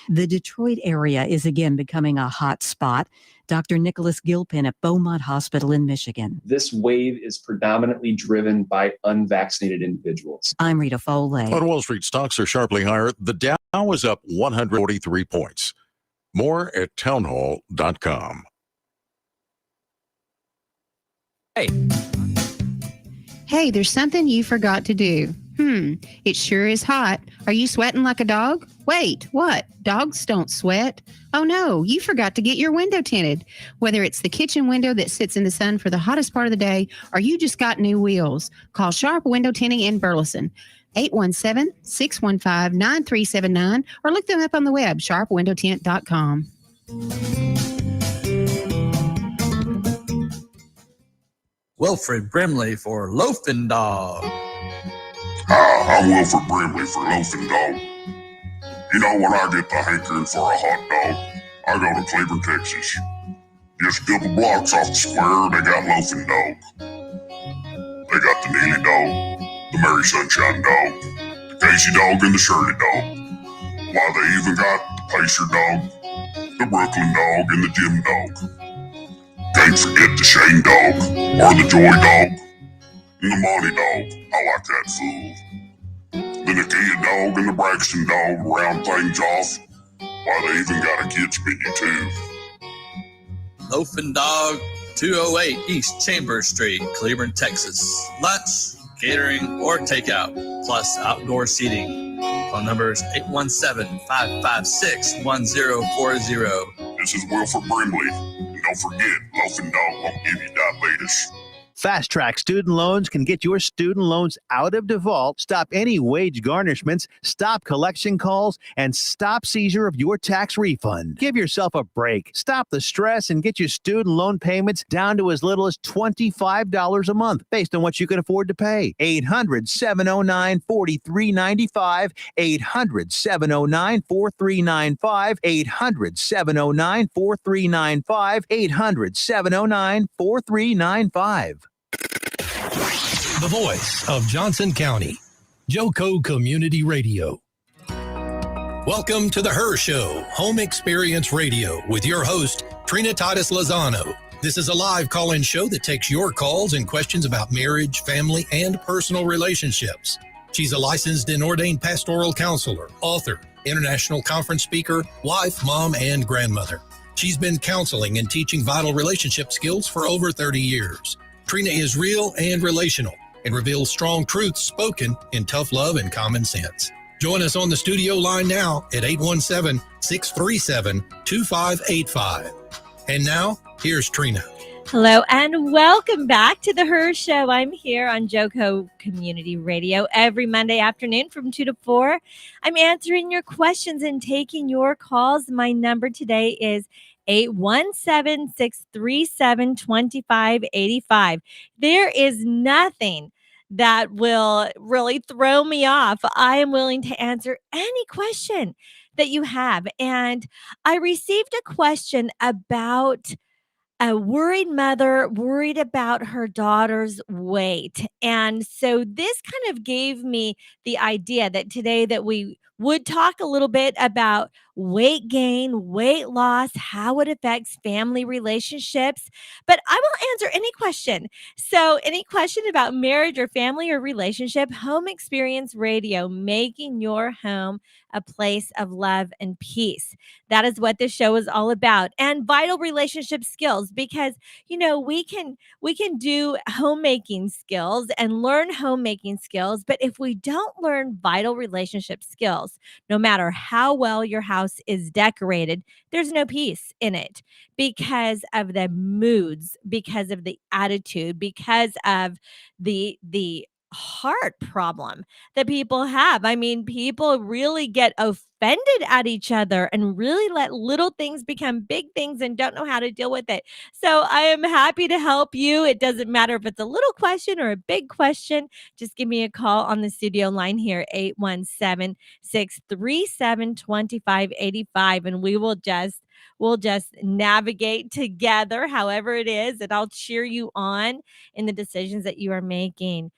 The Detroit area is again becoming a hot spot. Dr. Nicholas Gilpin at Beaumont Hospital in Michigan. This wave is predominantly driven by unvaccinated individuals. I'm Rita Foley. On Wall Street, stocks are sharply higher. The Dow is up 143 points. More at townhall.com. Hey, there's something you forgot to do. It sure is hot. Are you sweating like a dog? Wait, what? Dogs don't sweat. Oh no, you forgot to get your window tinted. Whether it's the kitchen window that sits in the sun for the hottest part of the day, or you just got new wheels, call Sharp Window Tinting in Burleson. 817-615-9379, or look them up on the web, sharpwindowtint.com. Wilfred Brimley for Loafing Dog. Hi, I'm Wilfred Brimley for Loafing Dog. You know, when I get the hankering for a hot dog, I go to Cleveland, Texas. Just a couple blocks off the square, they got Loafing Dog. They got the Neely Dog, the Mary Sunshine Dog, the Casey Dog, and the Shirley Dog. Why, they even got the Pacer Dog, the Brooklyn Dog, and the Jim Dog. Can't forget the Shane Dog, or the Joy Dog, and the Monty Dog. I like that fool. The Nakia Dog and the Braxton Dog round things off. Why, they even got a kids menu too. Loafing Dog, 208 East Chambers Street, Cleveland, Texas. Lunch, catering, or takeout, plus outdoor seating. Phone number is 817-556-1040. This is Wilford Brimley. And don't forget, Loafing Dog won't give you diabetes. Fast Track Student Loans can get your student loans out of default, stop any wage garnishments, stop collection calls, and stop seizure of your tax refund. Give yourself a break. Stop the stress and get your student loan payments down to as little as $25 a month based on what you can afford to pay. 800-709-4395, 800-709-4395, 800-709-4395, 800-709-4395. The voice of Johnson County, Joco Community Radio. Welcome to the Her Show, Home Experience Radio, with your host, Trina Titus Lozano. This is a live call-in show that takes your calls and questions about marriage, family, and personal relationships. She's a licensed and ordained pastoral counselor, author, international conference speaker, wife, mom, and grandmother. She's been counseling and teaching vital relationship skills for over 30 years. Trina is real and relational and reveals strong truths spoken in tough love and common sense. Join us on the studio line now at 817-637-2585. And now, here's Trina. Hello and welcome back to the Her Show. I'm here on Joco Community Radio every Monday afternoon from 2 to 4. I'm answering your questions and taking your calls. My number today is 817-637-2585. There is nothing that will really throw me off. I am willing to answer any question that you have. And I received a question about a worried mother worried about her daughter's weight. And so this kind of gave me the idea that today that we would talk a little bit about weight gain, weight loss, how it affects family relationships. But I will answer any question. So any question about marriage or family or relationship, Home Experience Radio, making your home a place of love and peace. That is what this show is all about. And vital relationship skills, because, you know, we can do homemaking skills and learn homemaking skills. But if we don't learn vital relationship skills, no matter how well your house is decorated, there's no peace in it because of the moods, because of the attitude, because of the heart problem that people have. I mean, people really get offended at each other and really let little things become big things and don't know how to deal with it. So I am happy to help you. It doesn't matter if it's a little question or a big question. Just give me a call on the studio line here, 817-637-2585, and we'll just navigate together, however it is, and I'll cheer you on in the decisions that you are making.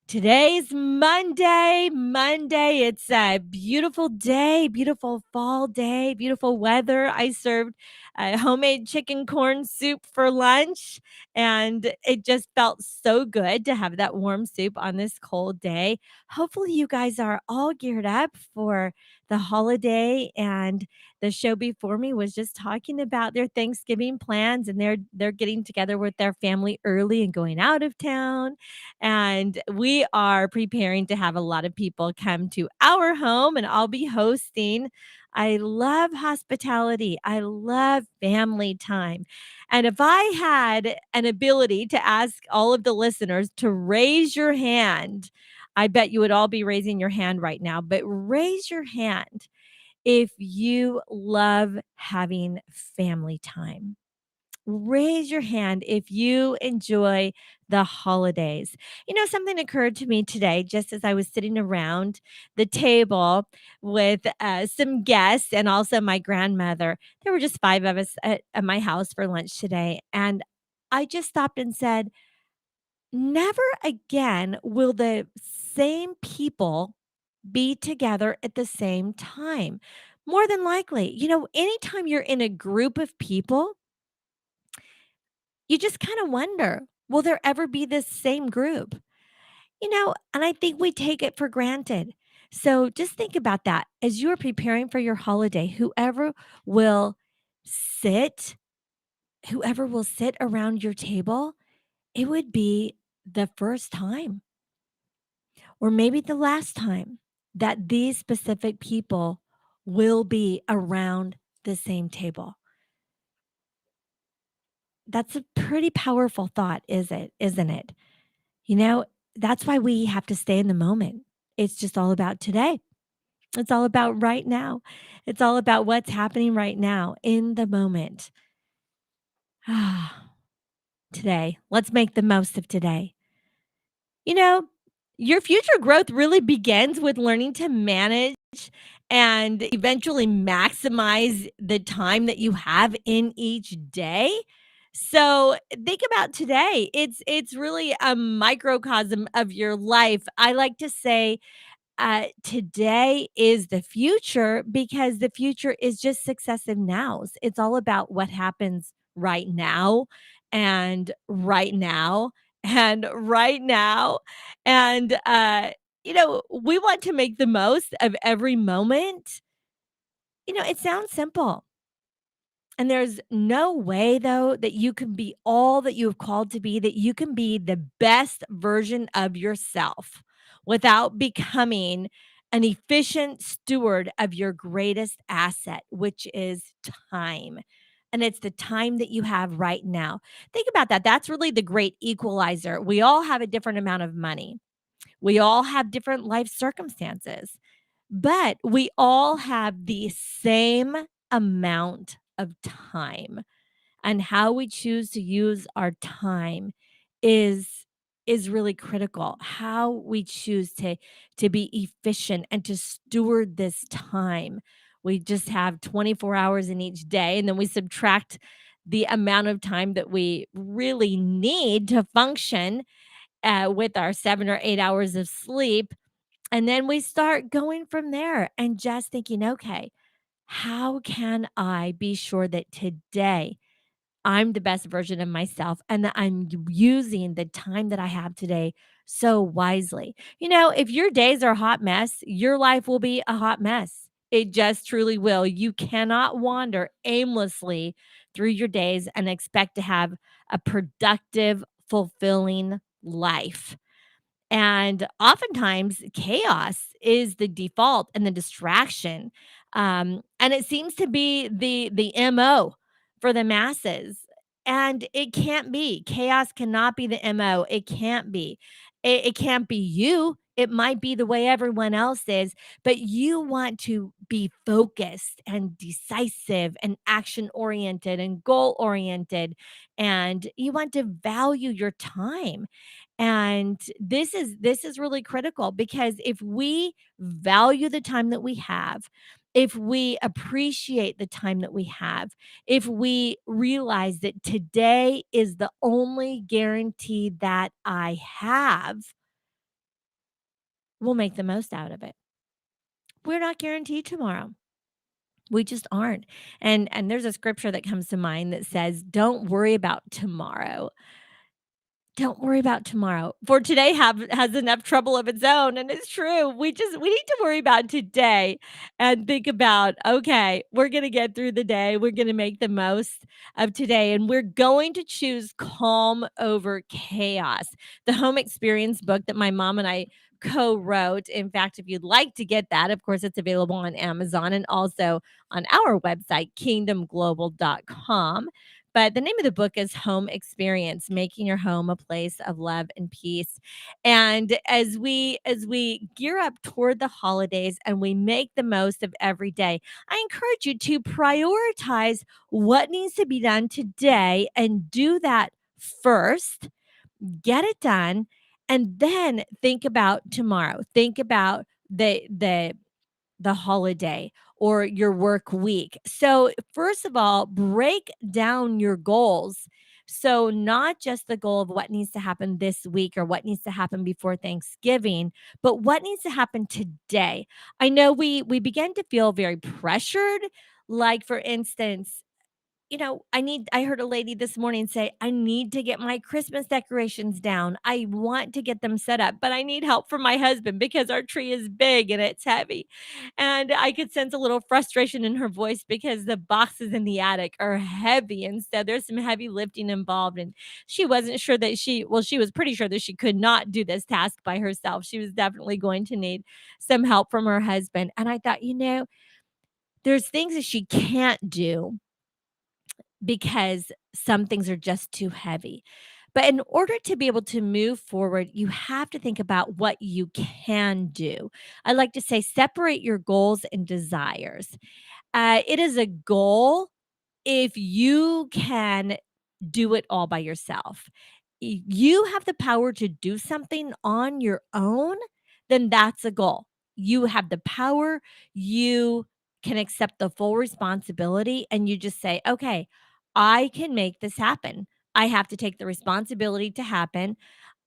Today's Monday. It's a beautiful day, beautiful fall day, beautiful weather. I served homemade chicken corn soup for lunch, and it just felt so good to have that warm soup on this cold day. Hopefully, you guys are all geared up for the holiday. And the show before me was just talking about their Thanksgiving plans, and they're getting together with their family early and going out of town, and we are preparing to have a lot of people come to our home, and I'll be hosting. I love hospitality. I love family time. And if I had an ability to ask all of the listeners to raise your hand, I bet you would all be raising your hand right now, but raise your hand if you love having family time. Raise your hand if you enjoy the holidays. Something occurred to me today just as I was sitting around the table with some guests and also my grandmother. There were just five of us at my house for lunch today. And I just stopped and said, never again will the same people be together at the same time. More than likely, anytime you're in a group of people, you just kind of wonder, will there ever be this same group? And I think we take it for granted. So just think about that as you are preparing for your holiday. Will sit, whoever will sit around your table, it would be the first time or maybe the last time that these specific people will be around the same table. That's a pretty powerful thought, isn't it? You know, that's why we have to stay in the moment. It's just all about today. It's all about right now. It's all about what's happening right now in the moment. Today, let's make the most of today. You know, your future growth really begins with learning to manage and eventually maximize the time that you have in each day. So think about today. It's really a microcosm of your life. I like to say today is the future because the future is just successive nows. It's all about what happens right now and right now and right now. And, we want to make the most of every moment. It sounds simple. And there's no way, though, that you can be all that you have called to be, that you can be the best version of yourself without becoming an efficient steward of your greatest asset, which is time. And it's the time that you have right now. Think about that. That's really the great equalizer. We all have a different amount of money, we all have different life circumstances, but we all have the same amount of time, and how we choose to use our time is really critical. How we choose to be efficient and to steward this time. We just have 24 hours in each day, and then we subtract the amount of time that we really need to function with our 7 or 8 hours of sleep. And then we start going from there and just thinking, okay, how can I be sure that today I'm the best version of myself and that I'm using the time that I have today so wisely? If your days are a hot mess, your life will be a hot mess. It just truly will. You cannot wander aimlessly through your days and expect to have a productive, fulfilling life. And oftentimes, chaos is the default and the distraction. And it seems to be the MO for the masses. And it can't be. Chaos cannot be the MO. It can't be. It can't be you. It might be the way everyone else is, but you want to be focused and decisive and action oriented and goal oriented. And you want to value your time. And this is really critical because if we value the time that we have, if we appreciate the time that we have, if we realize that today is the only guarantee that I have, we'll make the most out of it. We're not guaranteed tomorrow. We just aren't. And there's a scripture that comes to mind that says, "Don't worry about tomorrow. Don't worry about tomorrow, for today has enough trouble of its own." And it's true. We need to worry about today and think about, okay, we're going to get through the day. We're going to make the most of today, and we're going to choose calm over chaos. The home experience book that my mom and I co-wrote. In fact, if you'd like to get that, of course, it's available on Amazon and also on our website, kingdomglobal.com. But the name of the book is Home Experience: Making Your Home a Place of Love and Peace. And as we gear up toward the holidays and we make the most of every day, I encourage you to prioritize what needs to be done today and do that first. Get it done, and then think about tomorrow. Think about the holiday or your work week. So, first of all, break down your goals. So, not just the goal of what needs to happen this week or what needs to happen before Thanksgiving, but what needs to happen today. I know we begin to feel very pressured. Like, for instance, I heard a lady this morning say, "I need to get my Christmas decorations down. I want to get them set up, but I need help from my husband because our tree is big and it's heavy." And I could sense a little frustration in her voice because the boxes in the attic are heavy. And so there's some heavy lifting involved. And she wasn't sure that she was pretty sure that she could not do this task by herself. She was definitely going to need some help from her husband. And I thought, there's things that she can't do because some things are just too heavy. But in order to be able to move forward, you have to think about what you can do. I like to say, separate your goals and desires. It is a goal if you can do it all by yourself. You have the power to do something on your own, then that's a goal. You have the power, you can accept the full responsibility, and you just say, okay, I can make this happen. I have to take the responsibility to happen.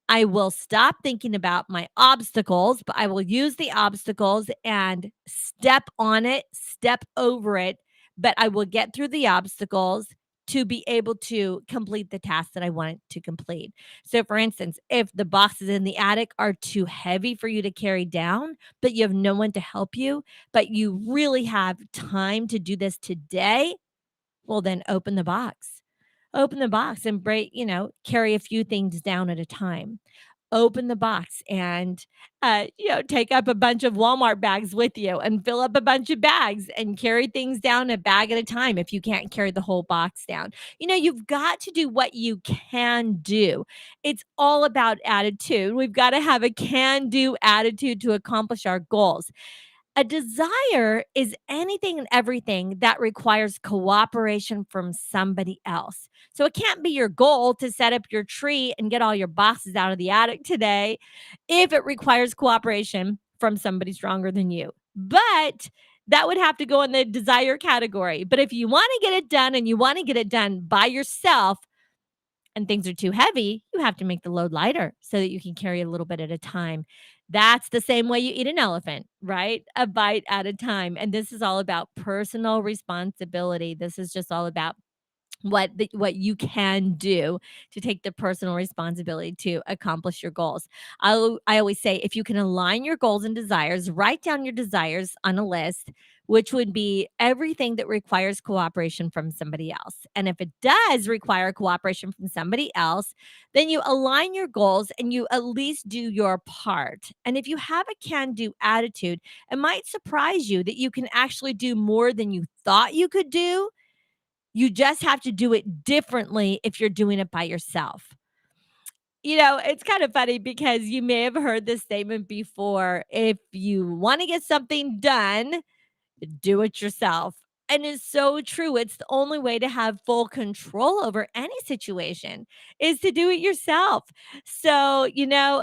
I will stop thinking about my obstacles, but I will use the obstacles and step on it, step over it, but I will get through the obstacles to be able to complete the task that I want to complete. So, for instance, if the boxes in the attic are too heavy for you to carry down, but you have no one to help you, but you really have time to do this today, well, then open the box. Open the box and carry a few things down at a time. Open the box and, take up a bunch of Walmart bags with you and fill up a bunch of bags and carry things down a bag at a time if you can't carry the whole box down. You've got to do what you can do. It's all about attitude. We've got to have a can do attitude to accomplish our goals. A desire is anything and everything that requires cooperation from somebody else. So it can't be your goal to set up your tree and get all your boxes out of the attic today if it requires cooperation from somebody stronger than you. But that would have to go in the desire category. But if you want to get it done and you want to get it done by yourself, and things are too heavy, you have to make the load lighter so that you can carry a little bit at a time. That's the same way you eat an elephant, right? A bite at a time. And this is all about personal responsibility. This is just all about what you can do to take the personal responsibility to accomplish your goals. I always say, if you can align your goals and desires, write down your desires on a list, which would be everything that requires cooperation from somebody else. And if it does require cooperation from somebody else, then you align your goals and you at least do your part. And if you have a can do attitude, it might surprise you that you can actually do more than you thought you could do. You just have to do it differently if you're doing it by yourself. It's kind of funny because you may have heard this statement before. If you want to get something done, do it yourself. And it's so true. It's the only way to have full control over any situation is to do it yourself. So,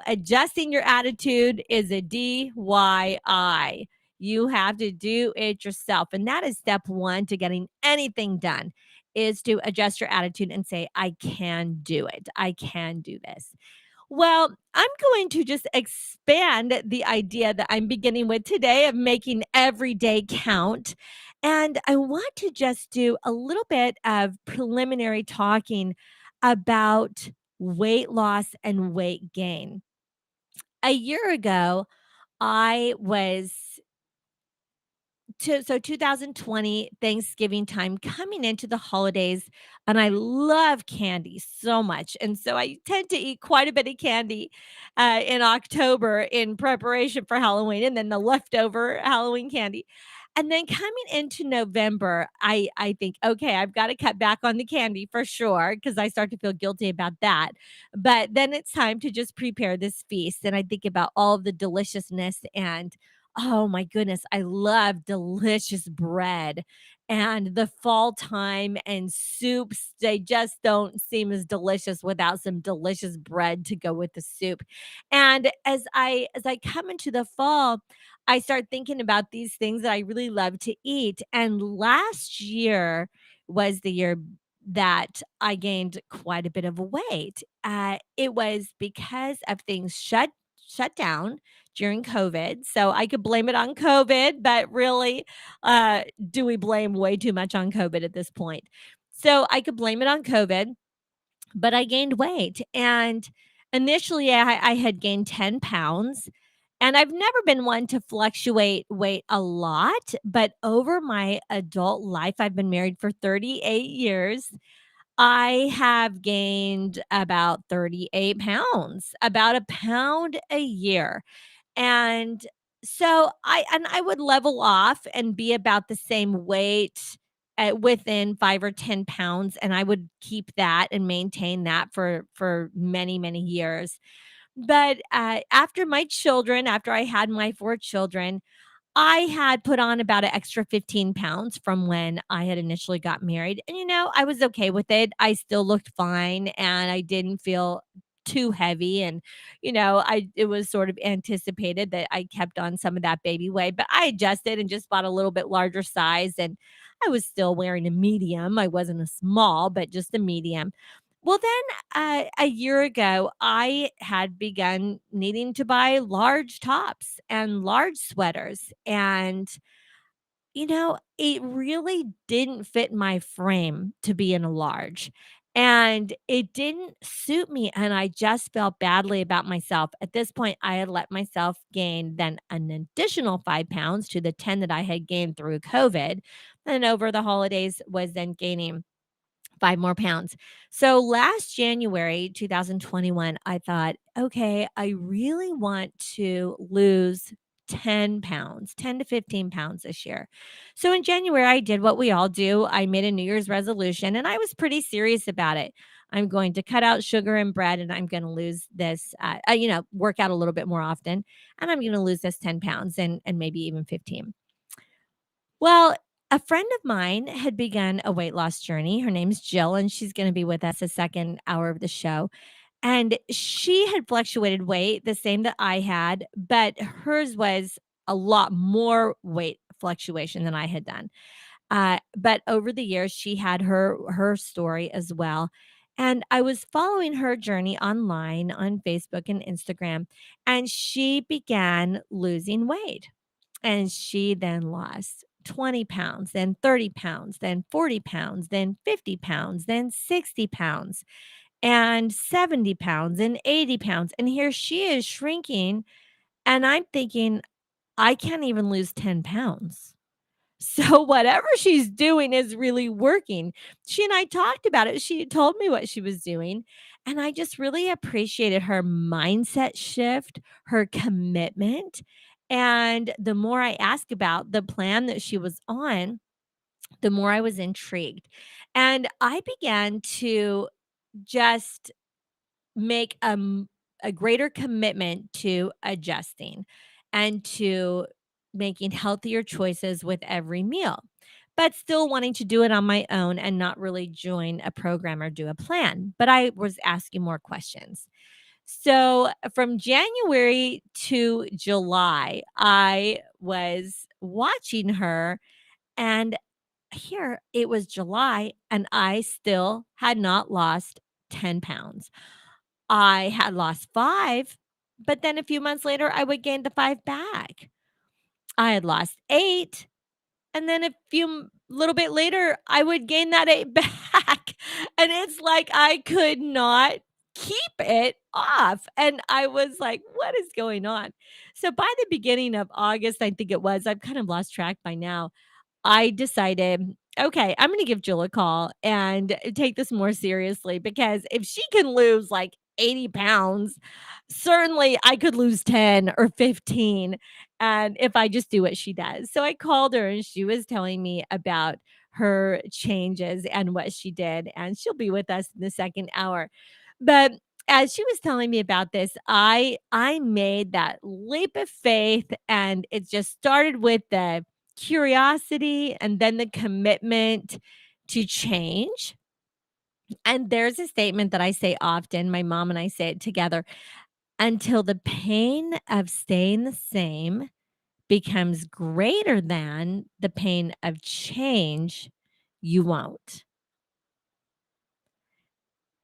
adjusting your attitude is a DIY. You have to do it yourself. And that is step one to getting anything done, is to adjust your attitude and say, I can do it. I can do this. Well, I'm going to just expand the idea that I'm beginning with today of making every day count. And I want to just do a little bit of preliminary talking about weight loss and weight gain. A year ago, I was so 2020 Thanksgiving time coming into the holidays, and I love candy so much, and so I tend to eat quite a bit of candy in October in preparation for Halloween, and then the leftover Halloween candy. And then coming into November, I think, okay, I've got to cut back on the candy for sure because I start to feel guilty about that. But then it's time to just prepare this feast, and I think about all of the deliciousness and oh my goodness, I love delicious bread. And the fall time and soups, they just don't seem as delicious without some delicious bread to go with the soup. And as I come into the fall, I start thinking about these things that I really love to eat. And last year was the year that I gained quite a bit of weight. It was because of things shut down during COVID. So I could blame it on COVID, but really, do we blame way too much on COVID at this point? So I could blame it on COVID, but I gained weight. And initially, I had gained 10 pounds. And I've never been one to fluctuate weight a lot, but over my adult life, I've been married for 38 years. I have gained about 38 pounds, about a pound a year. And so I would level off and be about the same weight at within 5 or 10 pounds, and I would keep that and maintain that for many, many years. But, after I had my 4 children, I had put on about an extra 15 pounds from when I had initially got married, and, I was okay with it. I still looked fine, and I didn't feel too heavy, and, I it was sort of anticipated that I kept on some of that baby weight, but I adjusted and just bought a little bit larger size, and I was still wearing a medium. I wasn't a small, but just a medium. Well, then, a year ago, I had begun needing to buy large tops and large sweaters. And, it really didn't fit my frame to be in a large. And it didn't suit me. And I just felt badly about myself. At this point, I had let myself gain then an additional 5 pounds to the 10 that I had gained through COVID. And over the holidays, was then gaining 5 more pounds. So last January 2021, I thought, okay, I really want to lose 10 pounds, 10 to 15 pounds this year. So in January, I did what we all do. I made a New Year's resolution and I was pretty serious about it. I'm going to cut out sugar and bread and I'm going to lose this, work out a little bit more often. And I'm going to lose this 10 pounds and maybe even 15. Well, a friend of mine had begun a weight loss journey. Her name's Jill, and she's going to be with us the second hour of the show. And she had fluctuated weight the same that I had, but hers was a lot more weight fluctuation than I had done. But over the years, she had her story as well. And I was following her journey online on Facebook and Instagram, and she began losing weight. And she then lost 20 pounds, then 30 pounds, then 40 pounds, then 50 pounds, then 60 pounds, and 70 pounds, and 80 pounds. And here she is shrinking. And I'm thinking, I can't even lose 10 pounds. So whatever she's doing is really working. She and I talked about it. She told me what she was doing, and I just really appreciated her mindset shift, her commitment, and the more I asked about the plan that she was on, the more I was intrigued. And I began to just make a greater commitment to adjusting and to making healthier choices with every meal, but still wanting to do it on my own and not really join a program or do a plan. But I was asking more questions. So from January to July, I was watching her, and here it was July, and I still had not lost 10 pounds. I had lost 5, but then a few months later, I would gain the 5 back. I had lost 8, and then a little bit later, I would gain that 8 back. And it's like I could not keep it off. And I was like, what is going on? So by the beginning of August, I think it was, I've kind of lost track by now. I decided, okay, I'm going to give Jill a call and take this more seriously because if she can lose like 80 pounds, certainly I could lose 10 or 15. And if I just do what she does. So I called her and she was telling me about her changes and what she did. And she'll be with us in the second hour. But as she was telling me about this, I made that leap of faith and it just started with the curiosity and then the commitment to change. And there's a statement that I say often, my mom and I say it together, until the pain of staying the same becomes greater than the pain of change, you won't.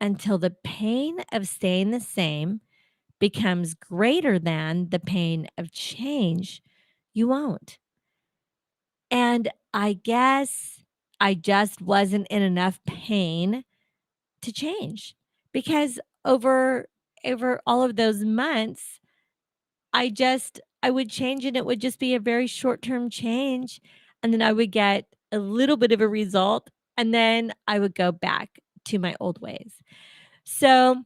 Until the pain of staying the same becomes greater than the pain of change, you won't. And I guess I just wasn't in enough pain to change because over all of those months, I would change and it would just be a very short-term change and then I would get a little bit of a result and then I would go back to my old ways. So,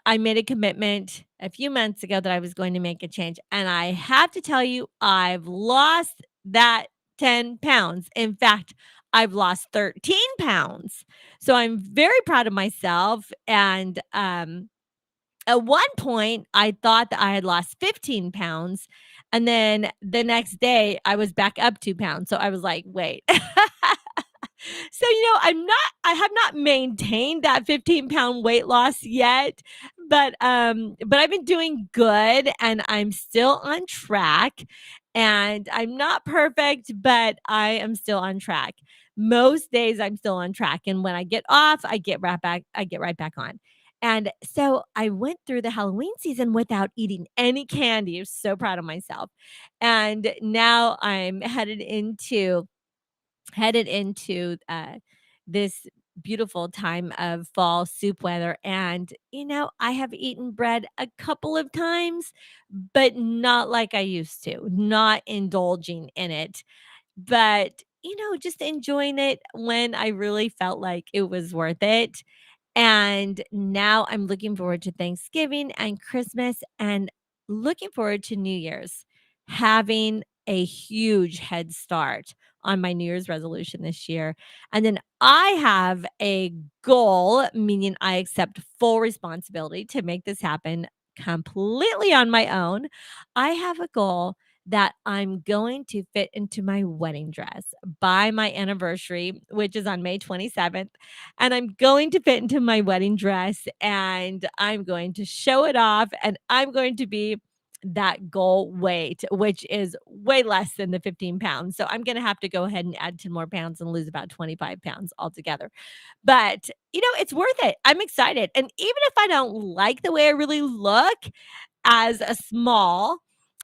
I made a commitment a few months ago that I was going to make a change. And I have to tell you, I've lost that 10 pounds. In fact, I've lost 13 pounds. So I'm very proud of myself. And at one point, I thought that I had lost 15 pounds. And then the next day, I was back up 2 pounds. So I was like, wait. So, I have not maintained that 15-pound weight loss yet, but I've been doing good and I'm still on track. And I'm not perfect, but I am still on track. Most days I'm still on track. And when I get off, I get right back on. And so I went through the Halloween season without eating any candy. I'm so proud of myself. And now I'm headed into this beautiful time of fall soup weather. And, I have eaten bread a couple of times, but not like I used to, not indulging in it, but, just enjoying it when I really felt like it was worth it. And now I'm looking forward to Thanksgiving and Christmas and looking forward to New Year's, having a huge head start on my New Year's resolution this year. And then I have a goal, meaning I accept full responsibility to make this happen completely on my own. I have a goal that I'm going to fit into my wedding dress by my anniversary, which is on May 27th. And I'm going to fit into my wedding dress and I'm going to show it off and I'm going to be that goal weight, which is way less than the 15 pounds. So I'm going to have to go ahead and add 10 more pounds and lose about 25 pounds altogether. But, it's worth it. I'm excited. And even if I don't like the way I really look as a small,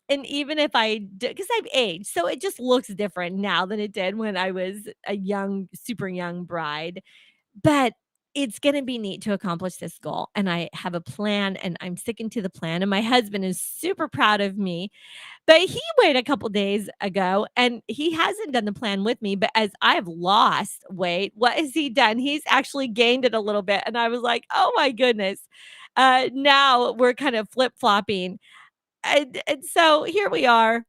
and even if because I've aged, so it just looks different now than it did when I was a young, super young bride. But it's gonna be neat to accomplish this goal, and I have a plan, and I'm sticking to the plan, and my husband is super proud of me, but he weighed a couple days ago, and he hasn't done the plan with me, but as I've lost weight, what has he done? He's actually gained it a little bit, and I was like, "Oh my goodness." Now we're kind of flip-flopping, and so here we are,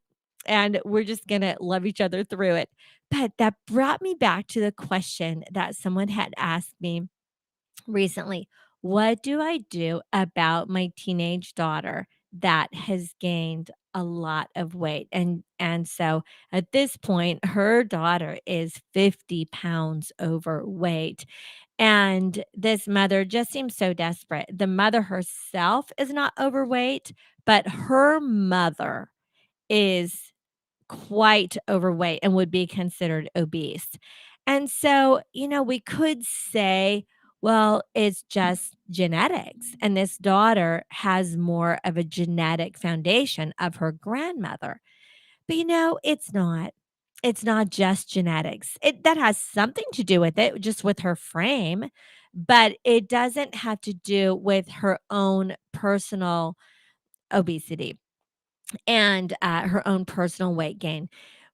and we're just gonna love each other through it. But that brought me back to the question that someone had asked me recently. What do I do about my teenage daughter that has gained a lot of weight? And so at this point, her daughter is 50 pounds overweight. And this mother just seems so desperate. The mother herself is not overweight, but her mother is quite overweight and would be considered obese. And so, we could say, Well, it's just genetics. And this daughter has more of a genetic foundation of her grandmother. But it's not. It's not just genetics. That has something to do with it, just with her frame, but it doesn't have to do with her own personal obesity and her own personal weight gain.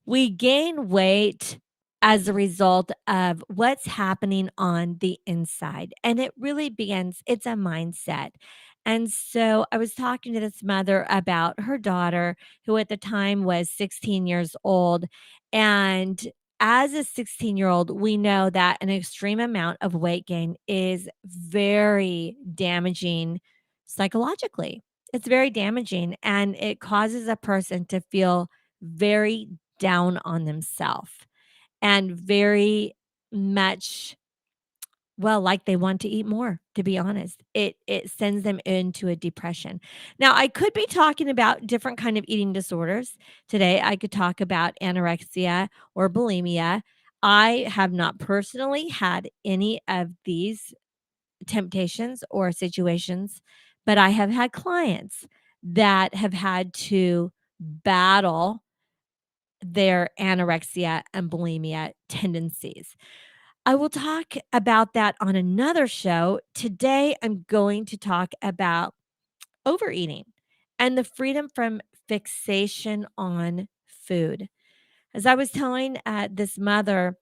We gain weight as a result of what's happening on the inside. And it really begins, it's a mindset. And so I was talking to this mother about her daughter, who at the time was 16 years old. And as a 16-year-old, we know that an extreme amount of weight gain is very damaging psychologically. It's very damaging and it causes a person to feel very down on themselves and very much, well, like they want to eat more, to be honest. It sends them into a depression. Now, I could be talking about different kind of eating disorders today. I could talk about anorexia or bulimia. I have not personally had any of these temptations or situations, but I have had clients that have had to battle their anorexia and bulimia tendencies. I will talk about that on another show. Today, I'm going to talk about overeating and the freedom from fixation on food. As I was telling this mother,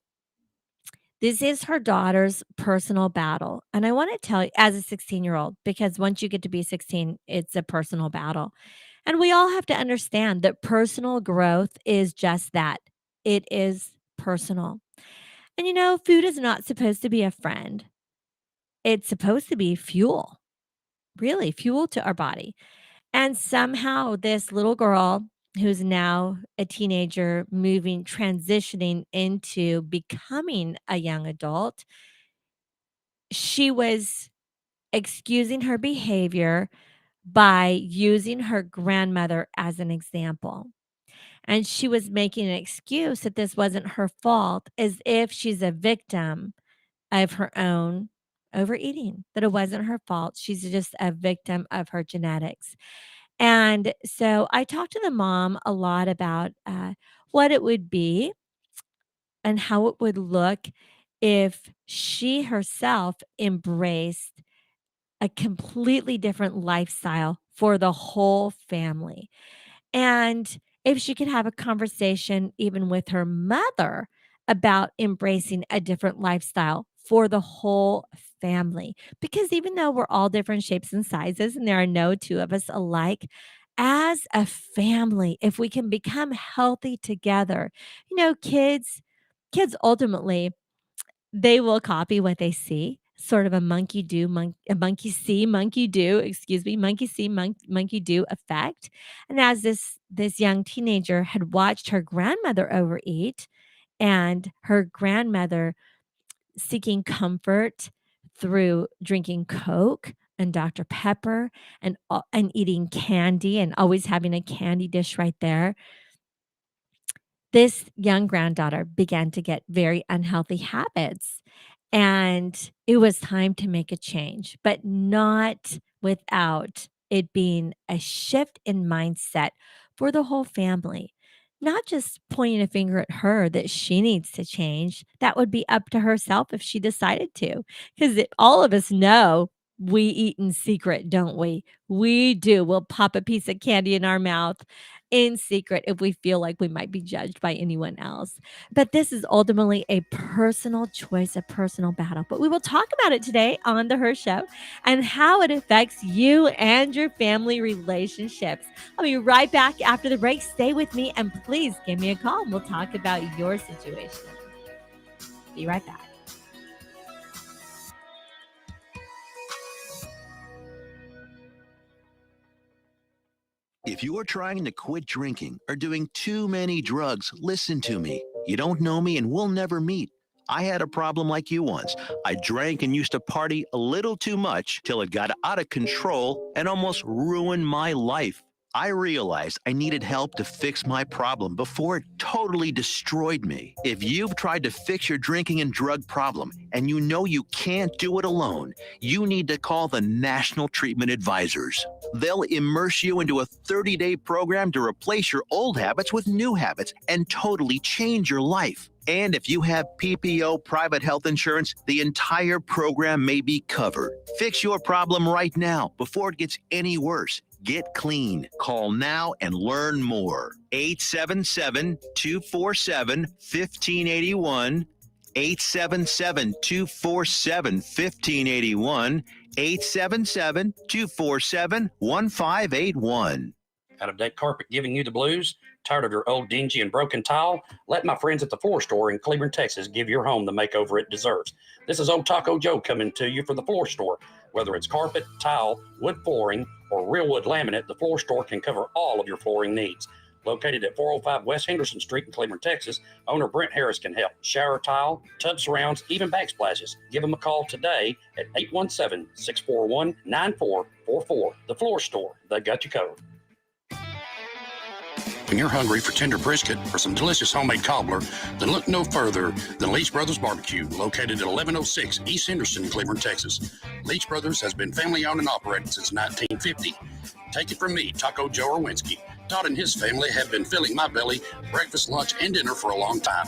this is her daughter's personal battle. And I want to tell you, as a 16-year-old, because once you get to be 16, it's a personal battle. And we all have to understand that personal growth is just that, it is personal. And food is not supposed to be a friend, it's supposed to be fuel, really, fuel to our body. And somehow, this little girl who's now a teenager, transitioning into becoming a young adult, she was excusing her behavior by using her grandmother as an example. And she was making an excuse that this wasn't her fault, as if she's a victim of her own overeating, that it wasn't her fault. She's just a victim of her genetics. And so I talked to the mom a lot about what it would be and how it would look if she herself embraced a completely different lifestyle for the whole family. And if she could have a conversation even with her mother about embracing a different lifestyle for the whole family. Because even though we're all different shapes and sizes and there are no two of us alike, as a family, if we can become healthy together, kids ultimately they will copy what they see, sort of a a monkey see, monkey do, excuse me, monkey see, monkey do effect. And as this young teenager had watched her grandmother overeat and her grandmother seeking comfort through drinking Coke and Dr. Pepper and eating candy and always having a candy dish right there, this young granddaughter began to get very unhealthy habits. And it was time to make a change, but not without it being a shift in mindset for the whole family. Not just pointing a finger at her that she needs to change. That would be up to herself if she decided to. Because all of us know we eat in secret, don't we? We do. We'll pop a piece of candy in our mouth in secret if we feel like we might be judged by anyone else. But this is ultimately a personal choice, a personal battle. But we will talk about it today on The Her Show and how it affects you and your family relationships. I'll be right back after the break. Stay with me and please give me a call and we'll talk about your situation. Be right back. If you are trying to quit drinking or doing too many drugs, listen to me. You don't know me and we'll never meet. I had a problem like you once. I drank and used to party a little too much till it got out of control and almost ruined my life. I realized I needed help to fix my problem before it totally destroyed me. If you've tried to fix your drinking and drug problem and you know you can't do it alone, you need to call the National Treatment Advisors. They'll immerse you into a 30-day program to replace your old habits with new habits and totally change your life. And if you have PPO private health insurance, the entire program may be covered. Fix your problem right now before it gets any worse. Get clean. Call now and learn more. 877-247-1581. 877-247-1581. 877-247-1581. Out of deck carpet giving you the blues? Tired of your old dingy and broken tile? Let my friends at the Floor Store in Cleburne, Texas give your home the makeover it deserves. This is Old Taco Joe coming to you for the Floor Store. Whether it's carpet, tile, wood flooring, or real wood laminate, the Floor Store can cover all of your flooring needs. Located at 405 West Henderson Street in Cleburne, Texas, owner Brent Harris can help. Shower tile, tub surrounds, even backsplashes. Give them a call today at 817-641-9444. The Floor Store, they got you covered. When you're hungry for tender brisket or some delicious homemade cobbler, then look no further than Leach Brothers Barbecue, located at 1106 East Henderson, Cleburne, Texas. Leach Brothers has been family owned and operated since 1950. Take it from me, Taco Joe Orwinski. Todd and his family have been filling my belly breakfast, lunch, and dinner for a long time.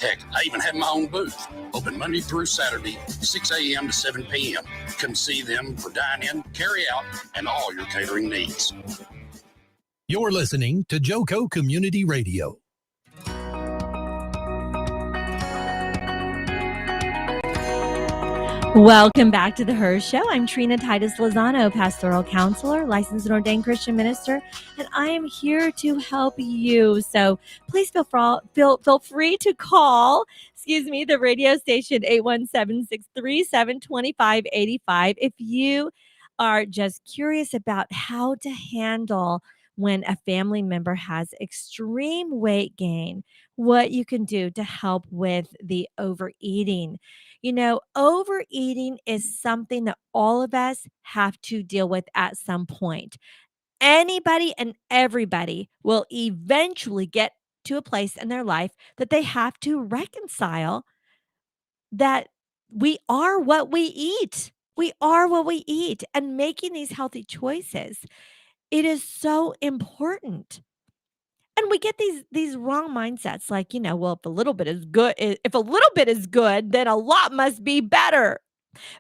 Heck, I even have my own booth, open Monday through Saturday, 6 a.m. to 7 p.m. Come see them for dine-in, carry-out, and all your catering needs. You're listening to Joco Community Radio. Welcome back to the Her Show. I'm Trina Titus Lozano, pastoral counselor, licensed and ordained Christian minister, and I am here to help you. So please feel free to call, the radio station 817-637-2585 if you are just curious about how to handle when a family member has extreme weight gain, what you can do to help with the overeating. You know, overeating is something that all of us have to deal with at some point. Anybody and everybody will eventually get to a place in their life that they have to reconcile that we are what we eat. We are what we eat. And making these healthy choices, it is so important. And we get these wrong mindsets like, well, if a little bit is good, then a lot must be better.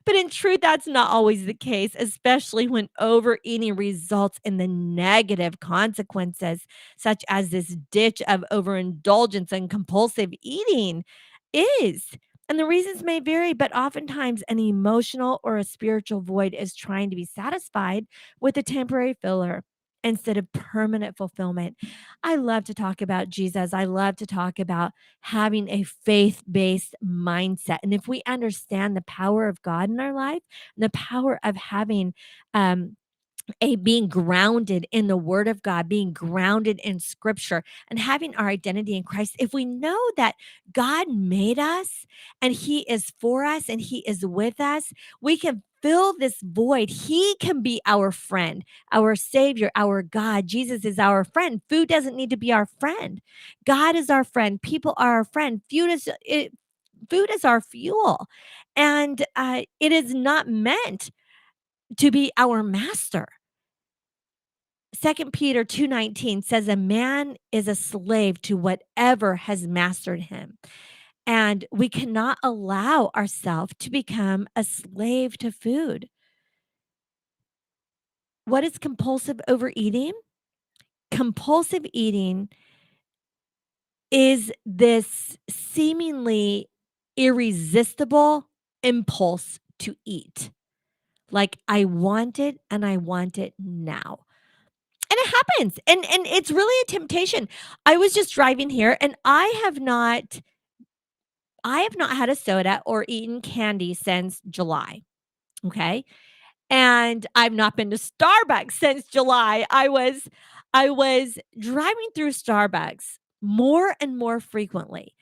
But in truth, that's not always the case, especially when overeating results in the negative consequences, such as this ditch of overindulgence and compulsive eating is. And the reasons may vary, but oftentimes an emotional or a spiritual void is trying to be satisfied with a temporary filler instead of permanent fulfillment. I love to talk about Jesus. I love to talk about having a faith-based mindset. And if we understand the power of God in our life, and the power of having being grounded in the word of God, being grounded in scripture, and having our identity in Christ, if we know that God made us and he is for us and he is with us, we can fill this void. He can be our friend, our savior, our God. Jesus is our friend. Food doesn't need to be our friend. God is our friend. People are our friend. Food is our fuel. And it is not meant to be our master. 2 Peter 2:19 says a man is a slave to whatever has mastered him. And we cannot allow ourselves to become a slave to food. What is compulsive overeating? Compulsive eating is this seemingly irresistible impulse to eat. Like, I want it and I want it now. And it happens. And it's really a temptation. I was just driving here and I have not had a soda or eaten candy since July. Okay? And I've not been to Starbucks since July. I was driving through Starbucks more and more frequently,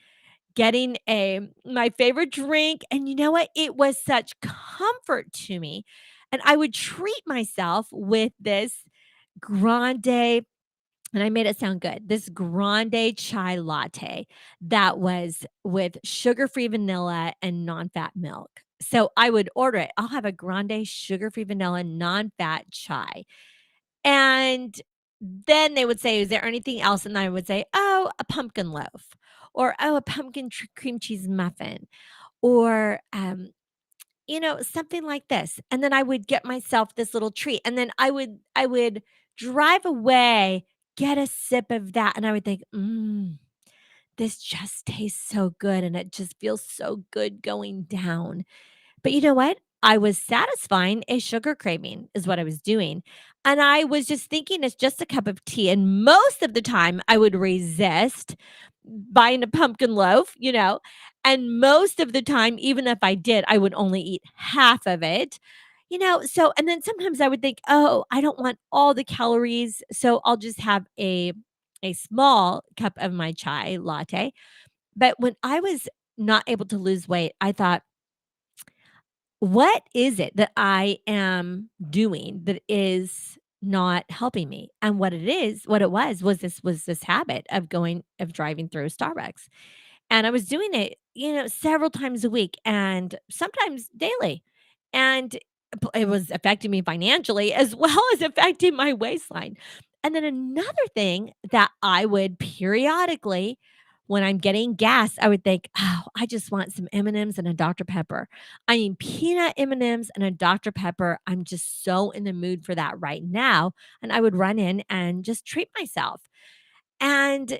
getting my favorite drink, and you know what? It was such comfort to me. And I would treat myself with this grande, and I made it sound good, this grande chai latte that was with sugar-free vanilla and non-fat milk. So I would order it. I'll have a grande sugar-free vanilla non-fat chai. And then they would say, "Is there anything else?" And I would say, "Oh, a pumpkin loaf," or, "Oh, a pumpkin cream cheese muffin," or, something like this. And then I would get myself this little treat. And then I would drive away, get a sip of that, and I would think, this just tastes so good, and it just feels so good going down. But you know what? I was satisfying a sugar craving is what I was doing. And I was just thinking it's just a cup of tea. And most of the time I would resist buying a pumpkin loaf. And most of the time, even if I did, I would only eat half of it. So, and then sometimes I would think, oh, I don't want all the calories. So I'll just have a small cup of my chai latte. But when I was not able to lose weight, I thought, what is it that I am doing that is not helping me? And what it was this habit of driving through Starbucks. And I was doing it, several times a week and sometimes daily. And it was affecting me financially as well as affecting my waistline. And then another thing that I would periodically, when I'm getting gas, I would think, "Oh, I just want some M&Ms and a Dr. Pepper." I mean, peanut M&Ms and a Dr. Pepper, I'm just so in the mood for that right now, and I would run in and just treat myself. And,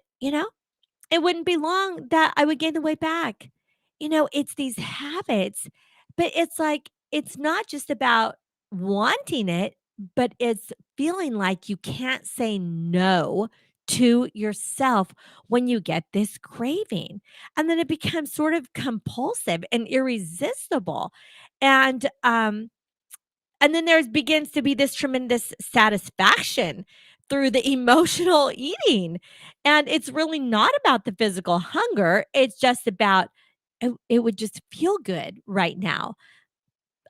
it wouldn't be long that I would gain the weight back. It's these habits, but it's like, it's not just about wanting it, but it's feeling like you can't say no to yourself when you get this craving. And then it becomes sort of compulsive and irresistible. And, um, and then there's begins to be this tremendous satisfaction through the emotional eating. And it's really not about the physical hunger. It's just about it would just feel good right now.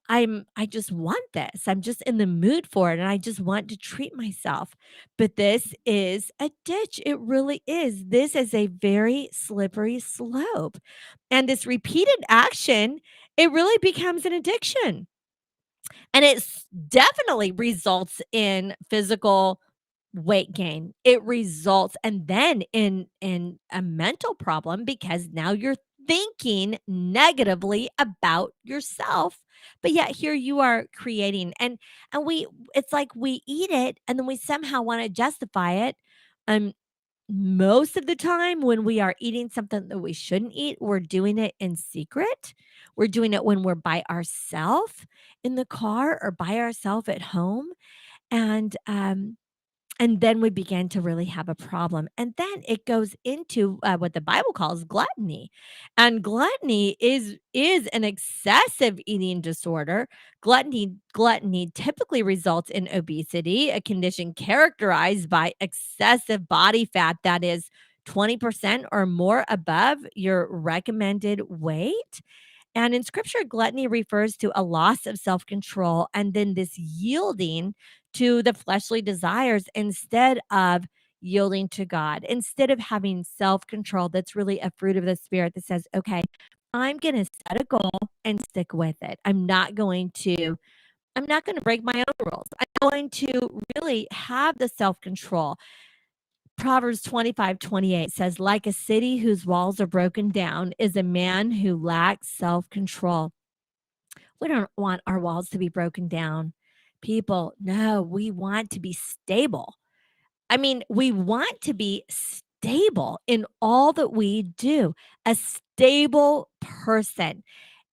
I just want this. I'm just in the mood for it and I just want to treat myself. But this is a ditch. It really is. This is a very slippery slope. And this repeated action, it really becomes an addiction. And definitely results in physical weight gain. It results and then in a mental problem because now you're thinking negatively about yourself. But yet here you are creating and we it's like we eat it and then we somehow want to justify it. Um Most of the time when we are eating something that we shouldn't eat, we're doing it in secret. We're doing it when we're by ourselves in the car or by ourselves at home. And um and then we begin to really have a problem. And then it goes into what the Bible calls gluttony. And gluttony is an excessive eating disorder. Gluttony typically results in obesity, a condition characterized by excessive body fat that is 20% or more above your recommended weight. And in scripture, gluttony refers to a loss of self control and then this yielding to the fleshly desires instead of yielding to God, instead of having self control. That's really a fruit of the Spirit that says, okay, I'm going to set a goal and stick with it. I'm not going to break my own rules. I'm going to really have the self control. Proverbs 25:28 says, like a city whose walls are broken down is a man who lacks self control. We don't want our walls to be broken down. People, no, we want to be stable. I mean, we want to be stable in all that we do, a stable person,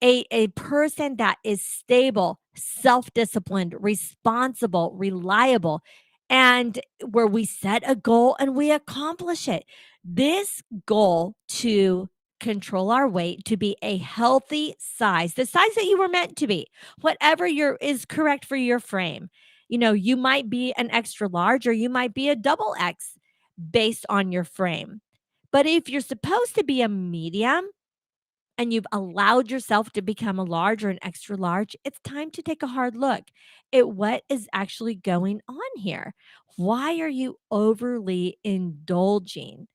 a person that is stable, self disciplined, responsible, reliable, and where we set a goal and we accomplish it. This goal to control our weight to be a healthy size, the size that you were meant to be, whatever your is correct for your frame. You might be an extra large or you might be a double X based on your frame. But if you're supposed to be a medium, and you've allowed yourself to become a large or an extra large, it's time to take a hard look at what is actually going on here. Why are you overly indulging?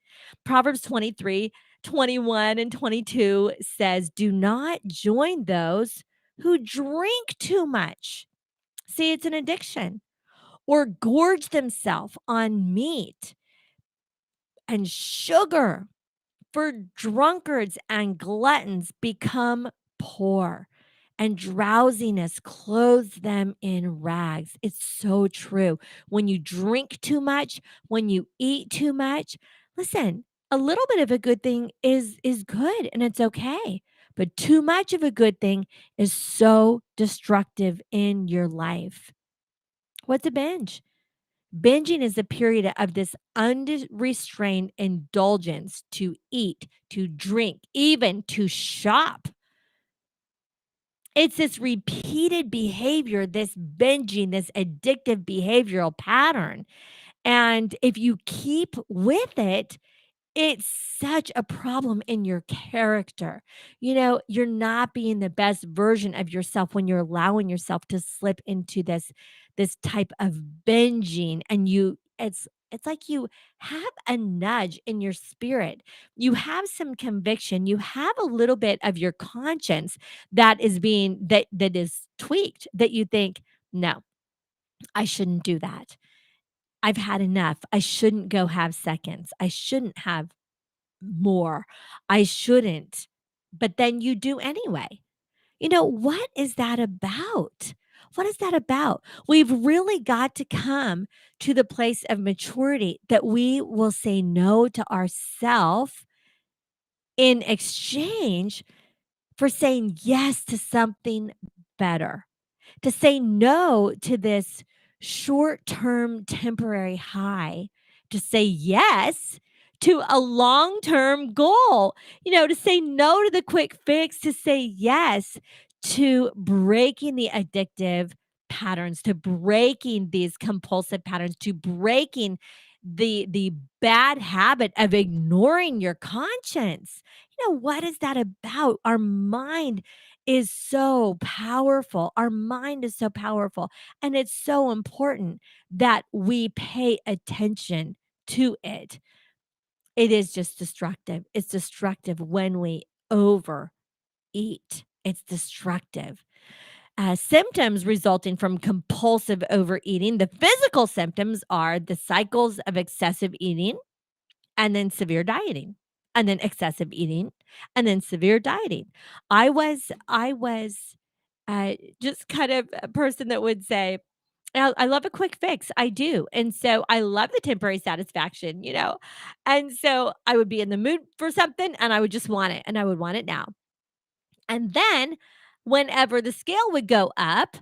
Proverbs 23:21 and 22 says, "Do not join those who drink too much." See, it's an addiction. Or gorge themselves on meat and sugar. For drunkards and gluttons become poor, and drowsiness clothes them in rags. It's so true. When you drink too much, when you eat too much, listen, a little bit of a good thing is good and it's okay. But too much of a good thing is so destructive in your life. What's a binge? Binging is a period of this unrestrained indulgence to eat, to drink, even to shop. It's this repeated behavior, this binging, this addictive behavioral pattern. And if you keep with it, it's such a problem in your character. You're not being the best version of yourself when you're allowing yourself to slip into this type of binging, and it's like you have a nudge in your spirit. You have some conviction, you have a little bit of your conscience that is tweaked, that you think, "No, I shouldn't do that. I've had enough. I shouldn't go have seconds. I shouldn't have more. I shouldn't." But then you do anyway. What is that about? What is that about? We've really got to come to the place of maturity that we will say no to ourselves in exchange for saying yes to something better, to say no to this short term temporary high, to say yes to a long term goal, to say no to the quick fix, to say yes to breaking the addictive patterns, to breaking these compulsive patterns, to breaking the bad habit of ignoring your conscience. What is that about? Our mind is so powerful. Our mind is so powerful. And it's so important that we pay attention to it. It is just destructive. It's destructive when we overeat. It's destructive. Symptoms resulting from compulsive overeating. The physical symptoms are the cycles of excessive eating, and then severe dieting, and then excessive eating, and then severe dieting. I was just kind of a person that would say, I love a quick fix. I do. And so I love the temporary satisfaction, And so I would be in the mood for something and I would just want it, and I would want it now. And then whenever the scale would go up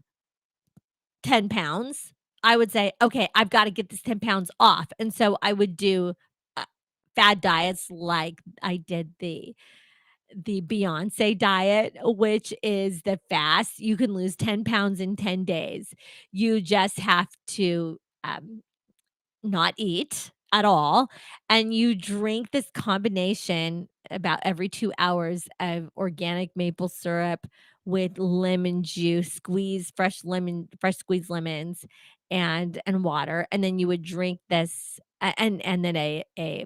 10 pounds, I would say, "Okay, I've gotta get this 10 pounds off." And so I would do, fad diets, like I did the Beyoncé diet, which is the fast. You can lose 10 pounds in 10 days. You just have to, not eat at all, and you drink this combination about every 2 hours of organic maple syrup with lemon juice, fresh squeezed lemons, and water, and then you would drink this and then a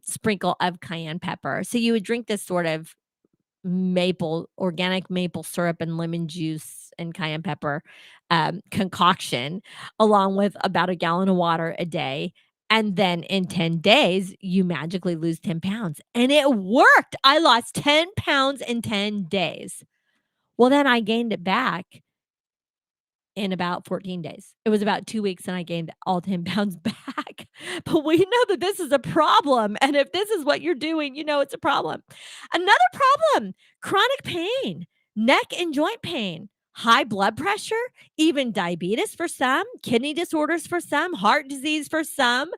sprinkle of cayenne pepper. So you would drink this sort of organic maple syrup and lemon juice and cayenne pepper concoction, along with about a gallon of water a day. And then in 10 days, you magically lose 10 pounds. And it worked. I lost 10 pounds in 10 days. Well, then I gained it back in about 14 days. It was about 2 weeks and I gained all 10 pounds back. But we know that this is a problem. And if this is what you're doing, it's a problem. Another problem, chronic pain, neck and joint pain, high blood pressure, even diabetes for some, kidney disorders for some, heart disease for some,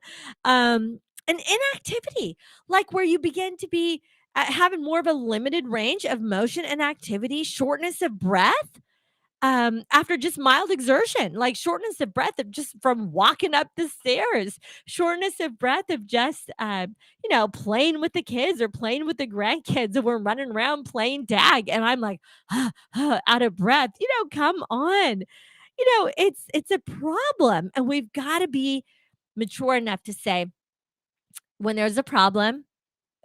and inactivity, like where you begin to be having more of a limited range of motion and activity, shortness of breath. after just mild exertion, like shortness of breath of just from walking up the stairs, shortness of breath of just, playing with the kids or playing with the grandkids, and we're running around playing tag, and I'm like, out of breath. Come on. It's a problem, and we've got to be mature enough to say, when there's a problem,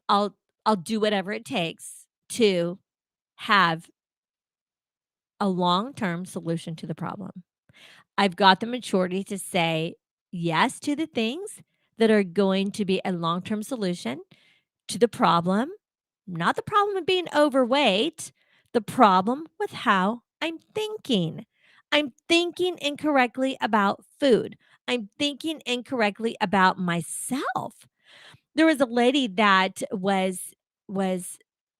I'll I'll do whatever it takes to have a long-term solution to the problem. I've got the maturity to say yes to the things that are going to be a long-term solution to the problem, not the problem of being overweight, the problem with how I'm thinking. I'm thinking incorrectly about food. I'm thinking incorrectly about myself. There was a lady that was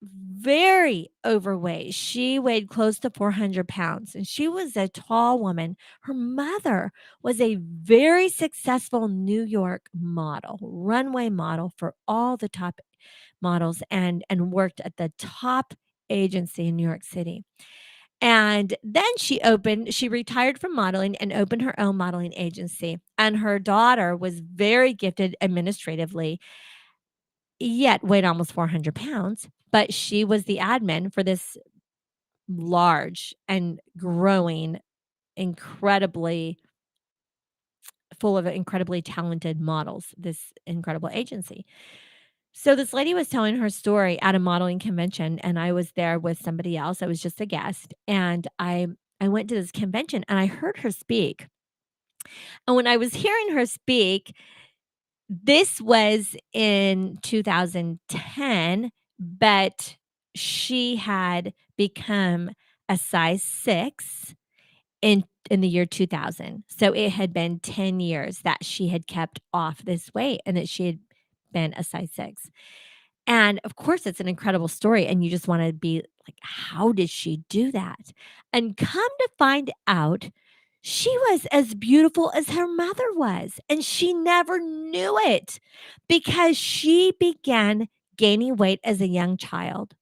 very overweight. She weighed close to 400 pounds, and she was a tall woman. Her mother was a very successful New York model, runway model for all the top models, and worked at the top agency in New York City. And then she retired from modeling and opened her own modeling agency. And her daughter was very gifted administratively, yet weighed almost 400 pounds, but she was the admin for this large and growing, incredibly full of incredibly talented models, this incredible agency. So this lady was telling her story at a modeling convention, and I was there with somebody else. I was just a guest, and I went to this convention and I heard her speak. And when I was hearing her speak, this was in 2010, but she had become a size 6 in the year 2000. So it had been 10 years that she had kept off this weight and that she had been a size 6. And of course, it's an incredible story, and you just wanna be like, "How did she do that?" And come to find out, she was as beautiful as her mother was, and she never knew it because she began gaining weight as a young child.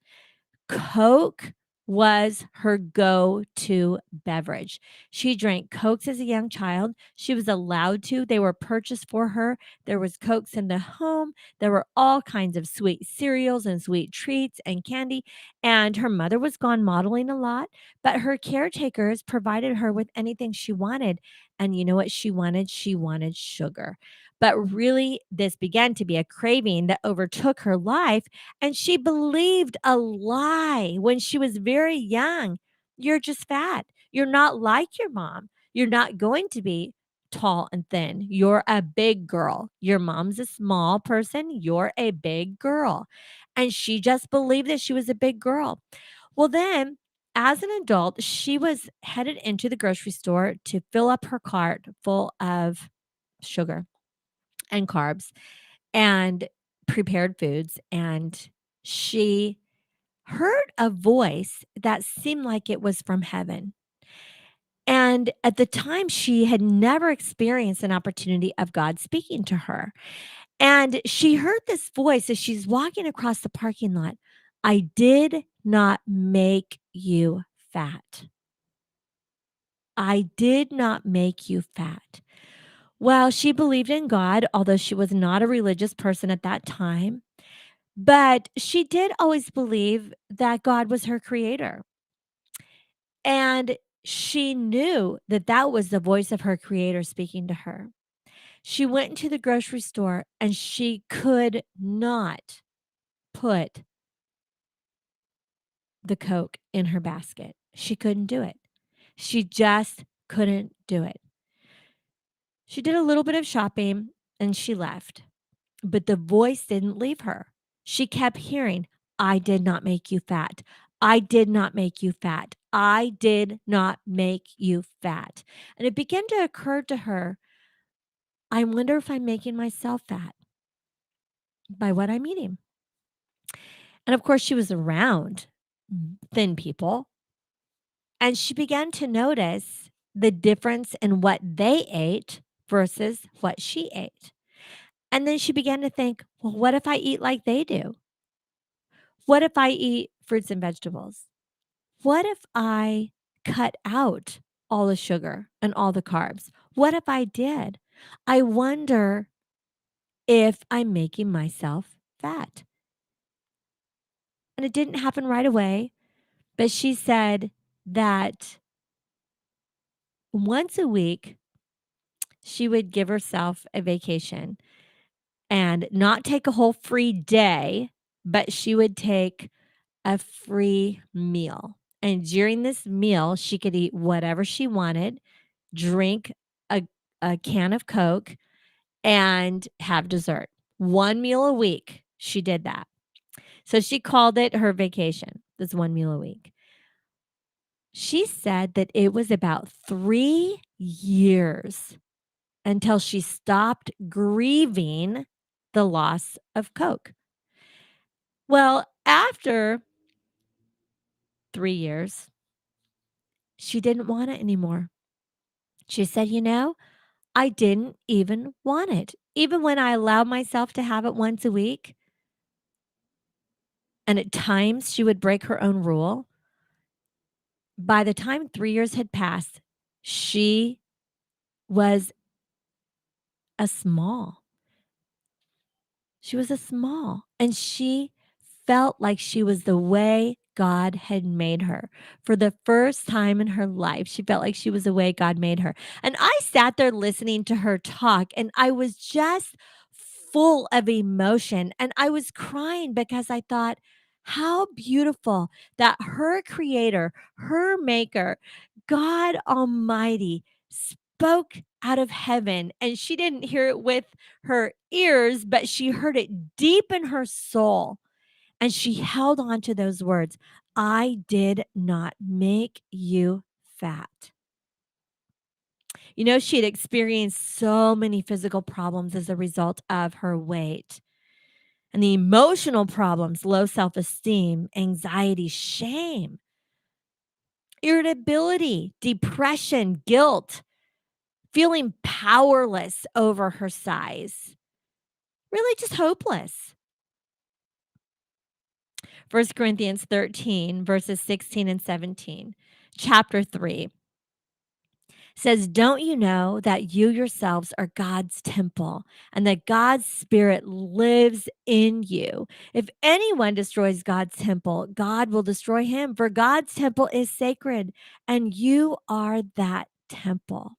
Coke was her go-to beverage. She drank Cokes as a young child. She was allowed to. They were purchased for her. There was Cokes in the home. There were all kinds of sweet cereals and sweet treats and candy, and her mother was gone modeling a lot, but her caretakers provided her with anything she wanted, and you know what she wanted? She wanted sugar. But really, this began to be a craving that overtook her life, and she believed a lie when she was very young. You're just fat. You're not like your mom. You're not going to be tall and thin. You're a big girl. Your mom's a small person. You're a big girl. And she just believed that she was a big girl. Well, then, as an adult, she was headed into the grocery store to fill up her cart full of sugar and carbs and prepared foods, and she heard a voice that seemed like it was from heaven. And at the time, she had never experienced an opportunity of God speaking to her. And she heard this voice as she's walking across the parking lot. I did not make you fat. I did not make you fat. Well, she believed in God, although she was not a religious person at that time. But she did always believe that God was her creator. And she knew that that was the voice of her creator speaking to her. She went into the grocery store and she could not put the Coke in her basket. She couldn't do it. She just couldn't do it. She did a little bit of shopping and she left. But the voice didn't leave her. She kept hearing, I did not make you fat. I did not make you fat. I did not make you fat. And it began to occur to her, I wonder if I'm making myself fat by what I'm eating. And of course, she was around thin people. And she began to notice the difference in what they ate versus what she ate. And then she began to think, well, what if I eat like they do? What if I eat fruits and vegetables? What if I cut out all the sugar and all the carbs? What if I did? I wonder if I'm making myself fat. And it didn't happen right away, but she said that once a week, she would give herself a vacation and not take a whole free day, but she would take a free meal. And during this meal, she could eat whatever she wanted, drink a can of Coke, and have dessert. One meal a week, she did that. So she called it her vacation, this one meal a week. She said that it was about 3 years until she stopped grieving the loss of Coke. Well, after 3 years, she didn't want it anymore. She said, I didn't even want it. Even when I allowed myself to have it once a week, and at times she would break her own rule. By the time 3 years had passed, she was a small. She was a small, and she felt like she was the way God had made her. For the first time in her life, she felt like she was the way God made her. And I sat there listening to her talk, and I was just full of emotion. And I was crying because I thought, how beautiful that her creator, her maker, God Almighty, spoke out of heaven. And she didn't hear it with her ears, but she heard it deep in her soul. And she held on to those words. I did not make you fat. She had experienced so many physical problems as a result of her weight. And the emotional problems, low self-esteem, anxiety, shame, irritability, depression, guilt, feeling powerless over her size, really just hopeless. 1 Corinthians 13, verses 16 and 17, chapter 3 says, don't you know that you yourselves are God's temple and that God's Spirit lives in you? If anyone destroys God's temple, God will destroy him, for God's temple is sacred and you are that temple.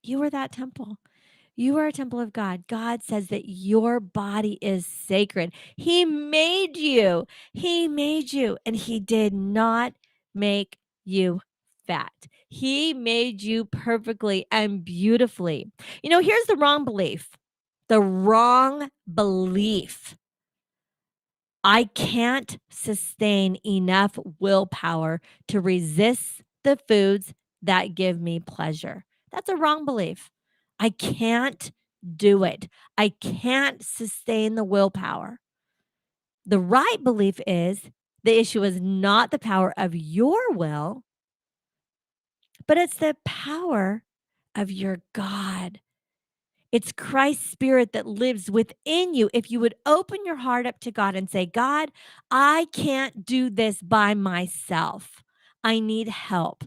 You are that temple. You are a temple of God. God says that your body is sacred. He made you. He made you, and he did not make you fat. He made you perfectly and beautifully. Here's the wrong belief. The wrong belief. I can't sustain enough willpower to resist the foods that give me pleasure. That's a wrong belief. I can't do it. I can't sustain the willpower. The right belief is the issue is not the power of your will, but it's the power of your God. It's Christ's Spirit that lives within you. If you would open your heart up to God and say, God, I can't do this by myself. I need help.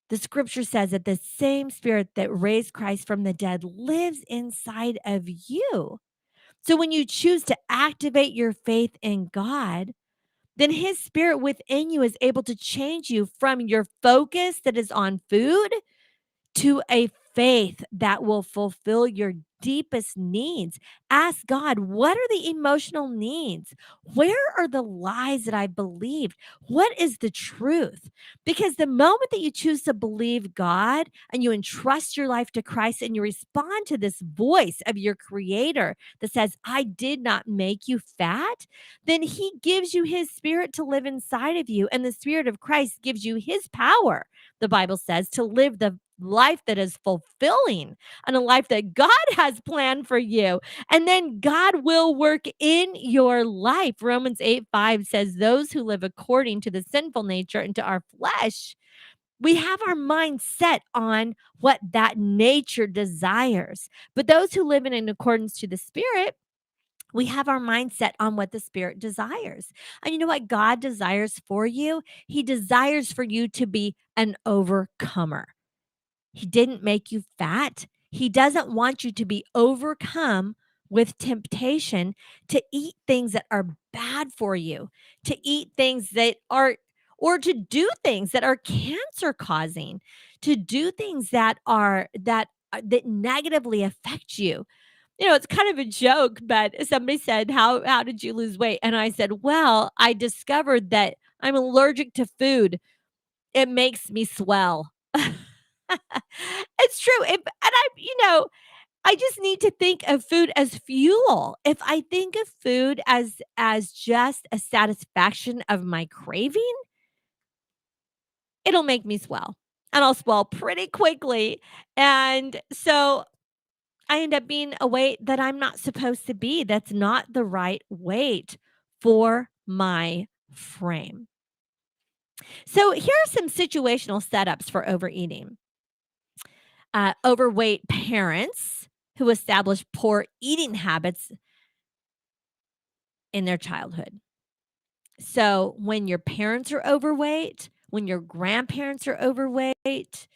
The scripture says that the same Spirit that raised Christ from the dead lives inside of you. So when you choose to activate your faith in God, then his Spirit within you is able to change you from your focus that is on food to a faith that will fulfill your deepest needs. Ask God, what are the emotional needs? Where are the lies that I believed? What is the truth? Because the moment that you choose to believe God and you entrust your life to Christ and you respond to this voice of your creator that says, I did not make you fat, then he gives you his Spirit to live inside of you. And the Spirit of Christ gives you his power, the Bible says, to live the life that is fulfilling and a life that God has planned for you. And then God will work in your life. Romans 8:5 says, those who live according to the sinful nature and to our flesh, we have our mind set on what that nature desires. But those who live in accordance to the Spirit, We have our mindset on what the Spirit desires. And you know what God desires for you? He desires for you to be an overcomer. He didn't make you fat. He doesn't want you to be overcome with temptation to eat things that are bad for you, to eat things that are, or to do things that are cancer causing, to do things that that negatively affect you. You know, it's kind of a joke, but somebody said, how did you lose weight? And I said, well, I discovered that I'm allergic to food. It makes me swell. It's true. I just need to think of food as fuel. If I think of food as just a satisfaction of my craving, it'll make me swell. And I'll swell pretty quickly. And so I end up being a weight that I'm not supposed to be. That's not the right weight for my frame. So here are some situational setups for overeating. Overweight parents who establish poor eating habits in their childhood. So when your parents are overweight, when your grandparents are overweight, it's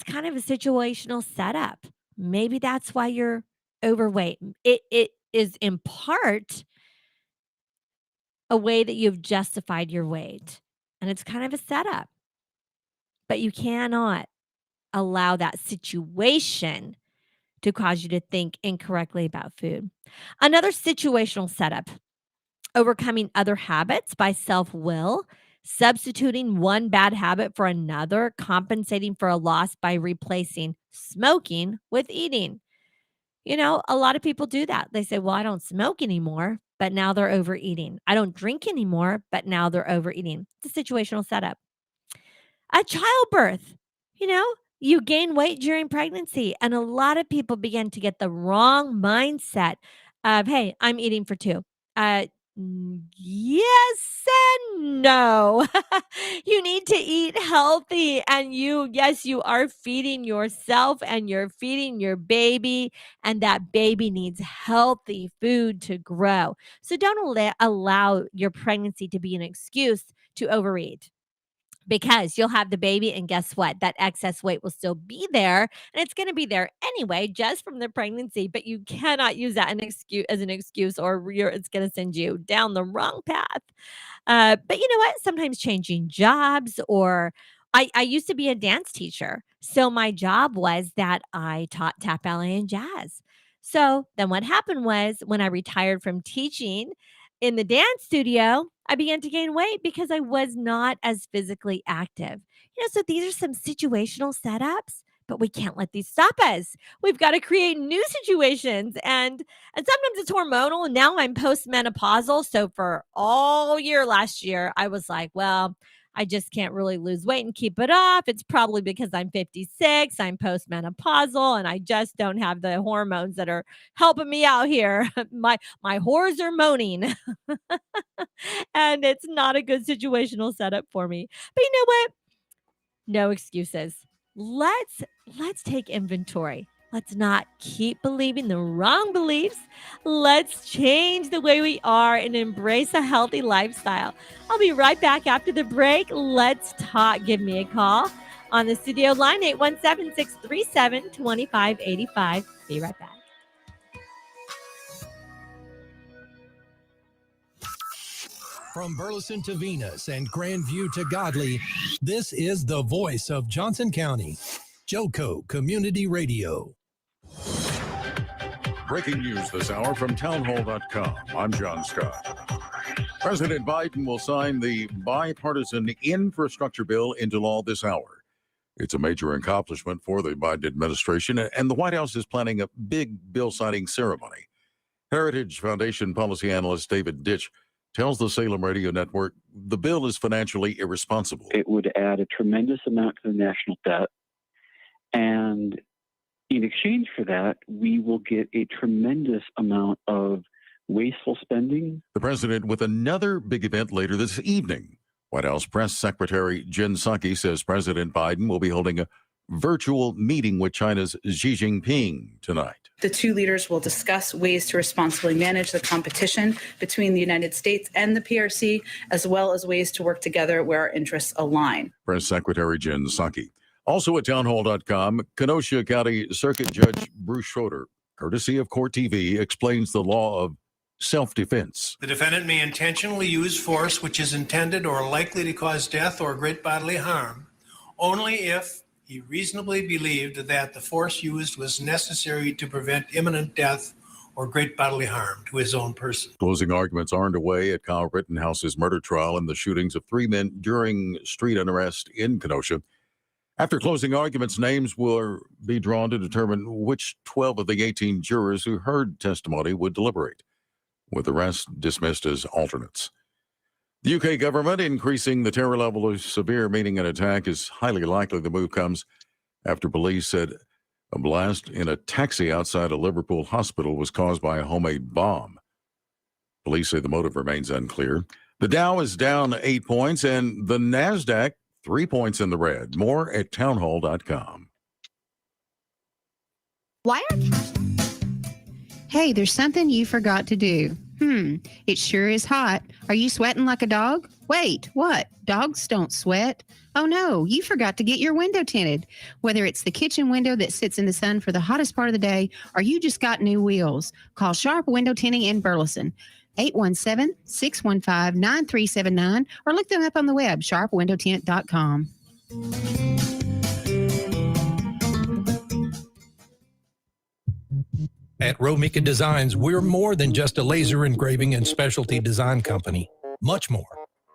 kind of a situational setup. Maybe that's why you're overweight. It is in part a way that you've justified your weight, and it's kind of a setup. But you cannot allow that situation to cause you to think incorrectly about food. Another situational setup: overcoming other habits by self-will, substituting one bad habit for another, compensating for a loss by replacing smoking with eating. You know, a lot of people do that. They say, well, I don't smoke anymore, but now they're overeating. I don't drink anymore, but now they're overeating. It's a situational setup. At childbirth, you know, you gain weight during pregnancy, and a lot of people begin to get the wrong mindset of, hey, I'm eating for two. Yes and no. You need to eat healthy, and yes, you are feeding yourself and you're feeding your baby, and that baby needs healthy food to grow. So don't allow your pregnancy to be an excuse to overeat, because you'll have the baby, and guess what? That excess weight will still be there, and it's going to be there anyway just from the pregnancy, but you cannot use that as an excuse, or it's going to send you down the wrong path. But you know what? Sometimes changing jobs, or I used to be a dance teacher. So my job was that I taught tap, ballet, and jazz. So then what happened was, when I retired from teaching in the dance studio, I began to gain weight because I was not as physically active. So these are some situational setups, but we can't let these stop us. We've got to create new situations, and sometimes it's hormonal. And now I'm postmenopausal. So for all year last year, I was like, well, I just can't really lose weight and keep it off. It's probably because I'm 56, I'm postmenopausal, and I just don't have the hormones that are helping me out here. My whores are moaning. And it's not a good situational setup for me. But you know what? No excuses. Let's take inventory. Let's not keep believing the wrong beliefs. Let's change the way we are and embrace a healthy lifestyle. I'll be right back after the break. Let's talk. Give me a call on the studio line, 817-637-2585. Be right back. From Burleson to Venus and Grandview to Godley, this is the voice of Johnson County, Joco Community Radio. Breaking news this hour from townhall.com. I'm John Scott. President Biden will sign the bipartisan infrastructure bill into law this hour. It's a major accomplishment for the Biden administration, and the White House is planning a big bill signing ceremony. Heritage Foundation policy analyst David Ditch tells the Salem Radio Network the bill is financially irresponsible. It would add a tremendous amount to the national debt, and in exchange for that, we will get a tremendous amount of wasteful spending. The president with another big event later this evening. White House Press Secretary Jen Psaki says President Biden will be holding a virtual meeting with China's Xi Jinping tonight. The two leaders will discuss ways to responsibly manage the competition between the United States and the PRC, as well as ways to work together where our interests align. Press Secretary Jen Psaki. Also at townhall.com, Kenosha County Circuit Judge Bruce Schroeder, courtesy of Court TV, explains the law of self-defense. The defendant may intentionally use force which is intended or likely to cause death or great bodily harm, only if he reasonably believed that the force used was necessary to prevent imminent death or great bodily harm to his own person. Closing arguments are underway at Kyle Rittenhouse's murder trial and the shootings of 3 men during street unrest in Kenosha. After closing arguments, names will be drawn to determine which 12 of the 18 jurors who heard testimony would deliberate, with the rest dismissed as alternates. The UK government increasing the terror level of severe, meaning an attack is highly likely. The move comes after police said a blast in a taxi outside a Liverpool hospital was caused by a homemade bomb. Police say the motive remains unclear. The Dow is down 8 points and the NASDAQ 3 points in the red. More at townhall.com. Why are... Hey, there's something you forgot to do. It sure is hot. Are you sweating like a dog? Wait, what? Dogs don't sweat. Oh no, you forgot to get your window tinted. Whether it's the kitchen window that sits in the sun for the hottest part of the day, or you just got new wheels, call Sharp Window Tinting in Burleson. 817-615-9379, or look them up on the web, sharpwindowtint.com. At Romika Designs, we're more than just a laser engraving and specialty design company. Much more.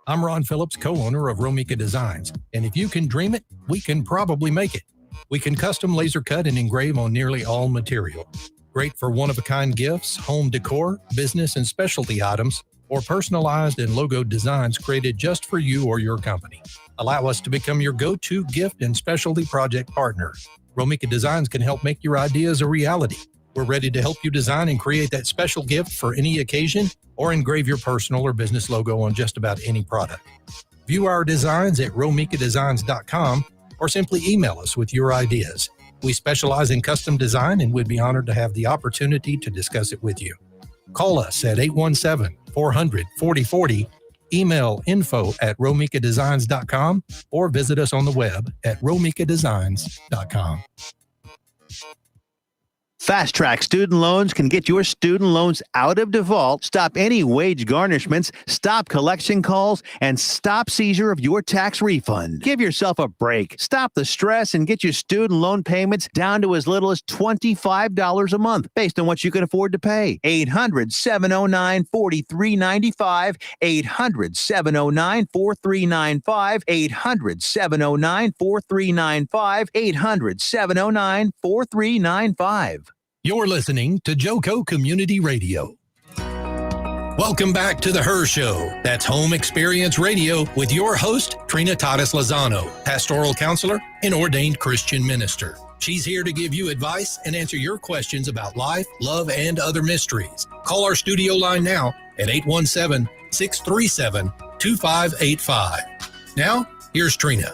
I'm Ron Phillips, co-owner of Romika Designs, and if you can dream it, we can probably make it. We can custom laser cut and engrave on nearly all material. Great for one-of-a-kind gifts, home decor, business and specialty items, or personalized and logo designs created just for you or your company. Allow us to become your go-to gift and specialty project partner. Romika Designs can help make your ideas a reality. We're ready to help you design and create that special gift for any occasion or engrave your personal or business logo on just about any product. View our designs at romikadesigns.com or simply email us with your ideas. We specialize in custom design and would be honored to have the opportunity to discuss it with you. Call us at 817-400-4040, email info@romikadesigns.com, or visit us on the web at romikadesigns.com. Fast Track Student Loans can get your student loans out of default, stop any wage garnishments, stop collection calls, and stop seizure of your tax refund. Give yourself a break. Stop the stress and get your student loan payments down to as little as $25 a month based on what you can afford to pay. 800-709-4395, 800-709-4395, 800-709-4395, 800-709-4395. You're listening to Joco Community Radio. Welcome back to The Her Show. That's Home Experience Radio with your host, Trina Titus Lozano, pastoral counselor and ordained Christian minister. She's here to give you advice and answer your questions about life, love, and other mysteries. Call our studio line now at 817-637-2585. Now, here's Trina.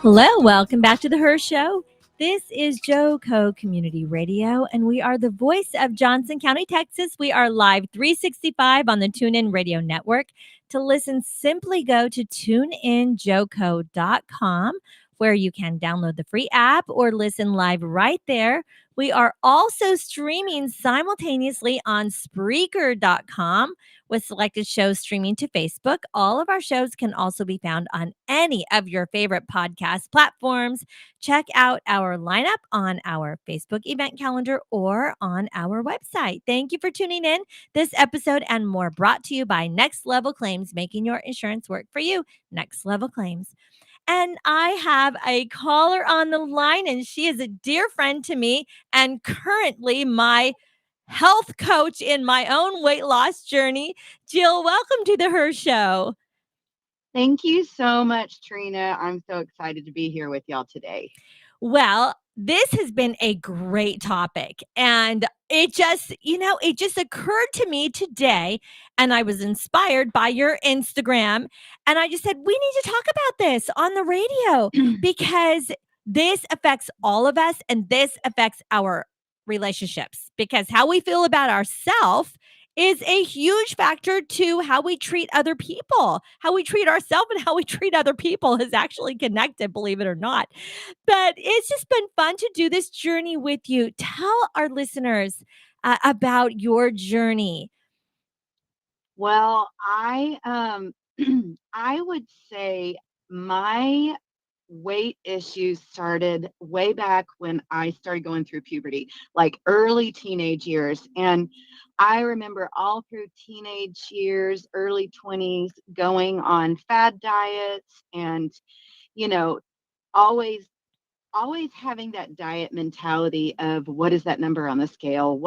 Hello, welcome back to The Her Show. This is Joco Community Radio, and we are the voice of Johnson County, Texas. We are live 365 on the TuneIn Radio Network. To listen, simply go to tuneinjoco.com, where you can download the free app or listen live right there. We are also streaming simultaneously on Spreaker.com with selected shows streaming to Facebook. All of our shows can also be found on any of your favorite podcast platforms. Check out our lineup on our Facebook event calendar or on our website. Thank you for tuning in. This episode and more brought to you by Next Level Claims, making your insurance work for you. Next Level Claims. And I have a caller on the line, and she is a dear friend to me and currently my health coach in my own weight loss journey. Jill, welcome to The Her Show. Thank you so much, Trina. I'm so excited to be here with y'all today. Well, this has been a great topic, and it just occurred to me today, and I was inspired by your Instagram, and I just said, we need to talk about this on the radio because this affects all of us, and this affects our relationships, because how we feel about ourselves is a huge factor to how we treat other people. How we treat ourselves and how we treat other people is actually connected, believe it or not. But it's just been fun to do this journey with you. Tell our listeners about your journey. Well, I would say my weight issues started way back when I started going through puberty, like early teenage years. And I remember all through teenage years, early 20s, going on fad diets and, you know, always having that diet mentality of what is that number on the scale?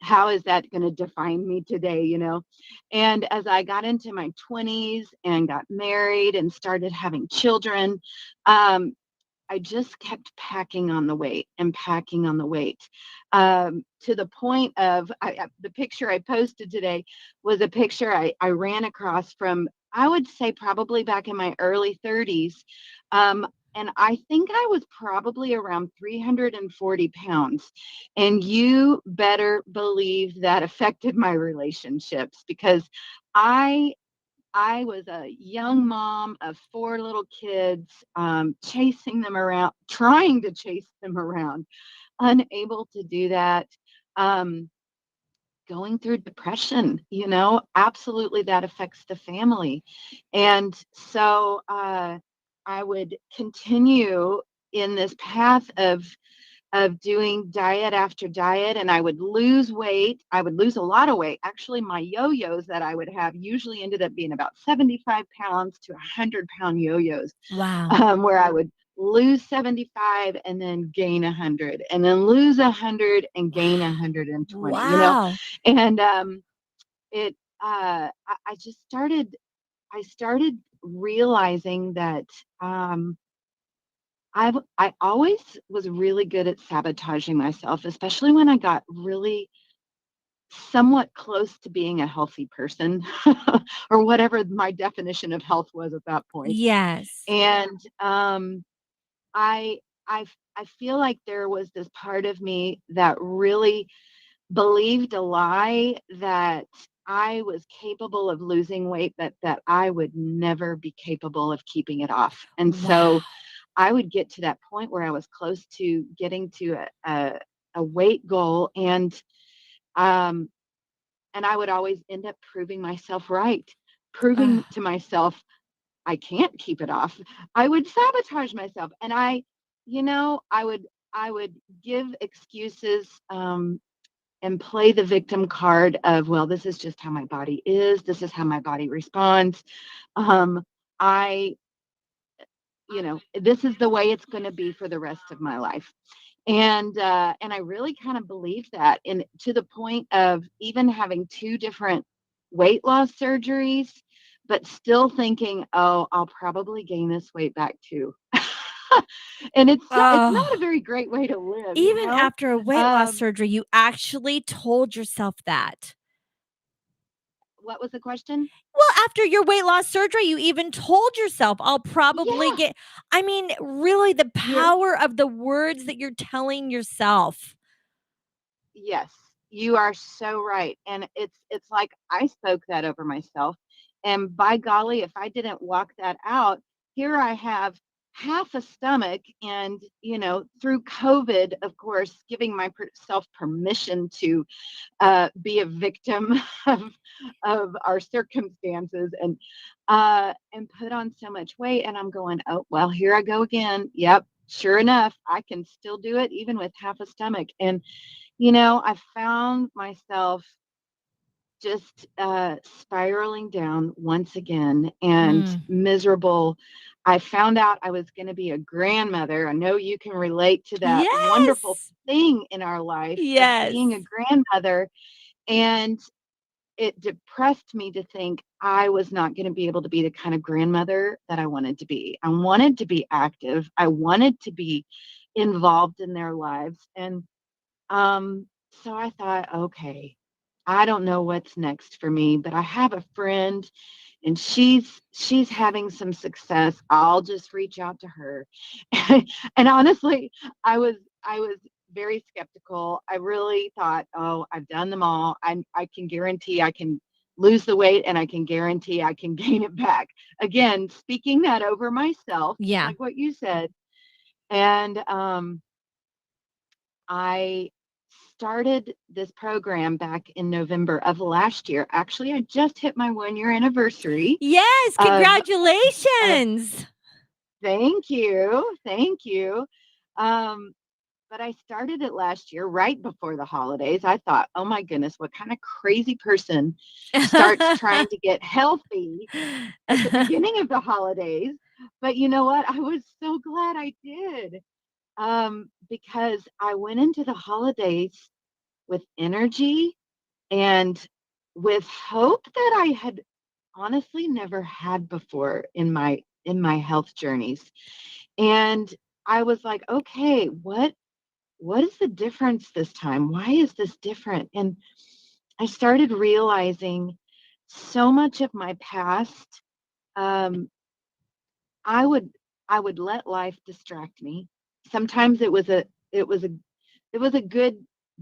How is that going to define me today? And as I got into my 20s and got married and started having children, I just kept packing on the weight and packing on the weight, to the point of the picture I posted today was a picture I ran across from, I would say, probably back in my early 30s. And I think I was probably around 340 pounds. And you better believe that affected my relationships, because I was a young mom of 4 little kids, chasing them around, trying to chase them around, unable to do that, going through depression, absolutely that affects the family. And so I would continue in this path of doing diet after diet, and I would lose weight. I would lose a lot of weight. Actually, my yo-yos that I would have usually ended up being about 75 pounds to 100-pound yo-yos, Wow. where I would lose 75 and then gain 100, and then lose 100 and gain 120, Wow. and I just started realizing that I always was really good at sabotaging myself, especially when I got really somewhat close to being a healthy person, or whatever my definition of health was at that point. Yes. And I I feel like there was this part of me that really believed a lie that I was capable of losing weight, but that I would never be capable of keeping it off. And Wow. so I would get to that point where I was close to getting to a weight goal, um, and I would always end up proving myself right, proving to myself I can't keep it off. I would sabotage myself, and I would give excuses, and play the victim card of, well, this is just how my body is. This is how my body responds. Um, I this is the way it's going to be for the rest of my life. And I really kind of believe that, and to the point of even having 2 different weight loss surgeries, but still thinking, oh, I'll probably gain this weight back too. And it's not a Oh, very great way to live, even after a weight loss um, surgery, you actually told yourself that. what was the question? Well, after your weight loss surgery, you even told yourself, I'll probably Yeah. get. I mean, really, the You're power of the words that you're telling yourself. Yes, you are so right. And it's like I spoke that over myself. And by golly, if I didn't walk that out, here I have half a stomach, and through COVID, of course, giving myself permission to be a victim of our circumstances, and put on so much weight. And I'm going, oh well, here I go again. Yep, sure enough, I can still do it even with half a stomach. And I found myself just spiraling down once again, and Mm. miserable. I found out I was going to be a grandmother. I know you can relate to that wonderful Yes. thing in our life of Yes. being a grandmother. And it depressed me to think I was not going to be able to be the kind of grandmother that I wanted to be. I wanted to be active. I wanted to be involved in their lives. And um, so I thought, okay, I don't know what's next for me, but I have a friend, and she's having some success. I'll just reach out to her. And honestly, I was very skeptical. I really thought, oh, I've done them all. I can guarantee I can lose the weight and I can guarantee I can gain it back. Again, speaking that over myself, just Yeah. like what you said. And I started this program back in November of last year. Actually, I just hit my 1 year anniversary. Yes, congratulations. Thank you. Thank you. But I started it last year, right before the holidays. I thought, oh my goodness, what kind of crazy person starts trying to get healthy at the beginning of the holidays? But you know what? I was so glad I did, because I went into the holidays with energy and with hope that I had honestly never had before in my health journeys. And I was like, okay, what is the difference this time? Why is this different? And I started realizing so much of my past, um, I would I would let life distract me. Sometimes it was a it was a good,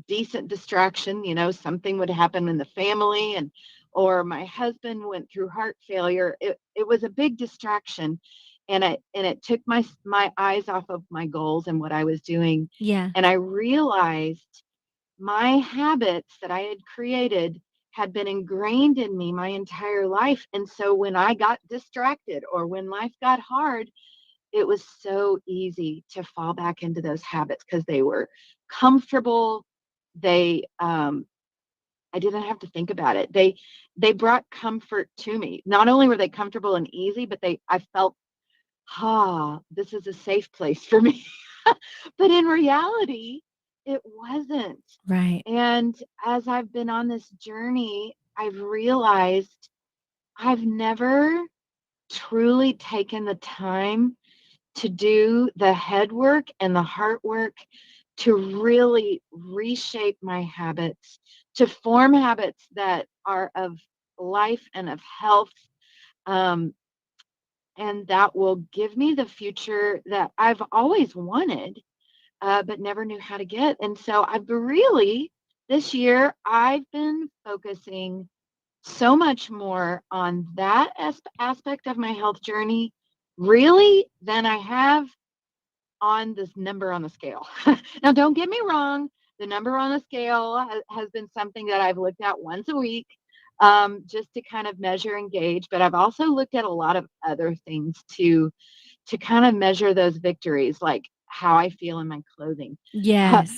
decent distraction. Something would happen in the family, or my husband went through heart failure. It was a big distraction, and it took my eyes off of my goals and what I was doing. Yeah. And I realized my habits that I had created had been ingrained in me my entire life. And so when I got distracted or when life got hard, it was so easy to fall back into those habits because they were comfortable. They I didn't have to think about it. They brought comfort to me. Not only were they comfortable and easy, but I felt, this is a safe place for me. But in reality, it wasn't. Right. And as I've been on this journey, I've realized I've never truly taken the time to do the head work and the heart work to really reshape my habits, to form habits that are of life and of health, um, and that will give me the future that I've always wanted, but never knew how to get. And so this year, I've been focusing so much more on that aspect of my health journey, really, than I have on this number on the scale. Now, don't get me wrong. The number on the scale has been something that I've looked at once a week, just to kind of measure and gauge. But I've also looked at a lot of other things to kind of measure those victories, like how I feel in my clothing. Yes.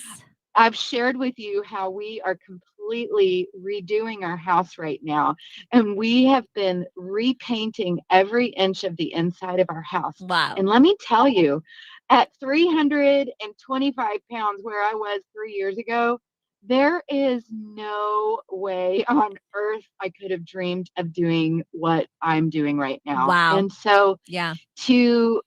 I've shared with you how we are completely redoing our house right now, and we have been repainting every inch of the inside of our house. Wow. And let me tell you, at 325 pounds, where I was 3 years ago, there is no way on earth I could have dreamed of doing what I'm doing right now. Wow. And so Yeah. to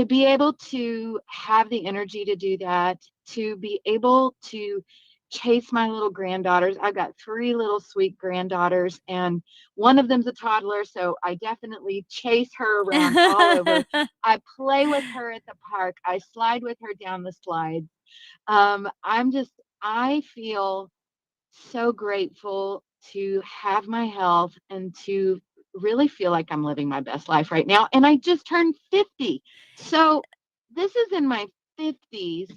be able to have the energy to do that, to be able to chase my little granddaughters. I've got 3 little sweet granddaughters, and one of them's a toddler, so I definitely chase her around all over. I play with her at the park. I slide with her down the slides. I feel so grateful to have my health and to really feel like I'm living my best life right now. And I just turned 50. So this is in my 50s,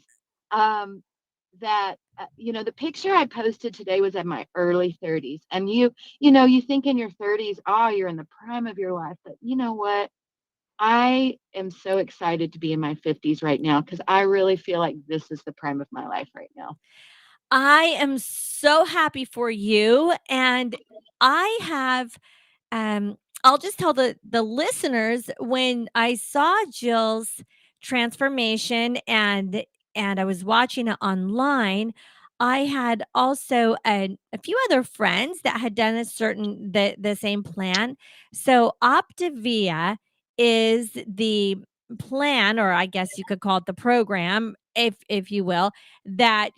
that the picture I posted today was at my early 30s. And you think in your 30s, oh, you're in the prime of your life. But you know what? I am so excited to be in my 50s right now because I really feel like this is the prime of my life right now. I am so happy for you. And I have, I'll just tell the listeners, when I saw Jill's transformation and I was watching it online, I had also a few other friends that had done the same plan. So Optavia is the plan, or I guess you could call it the program, if you will, that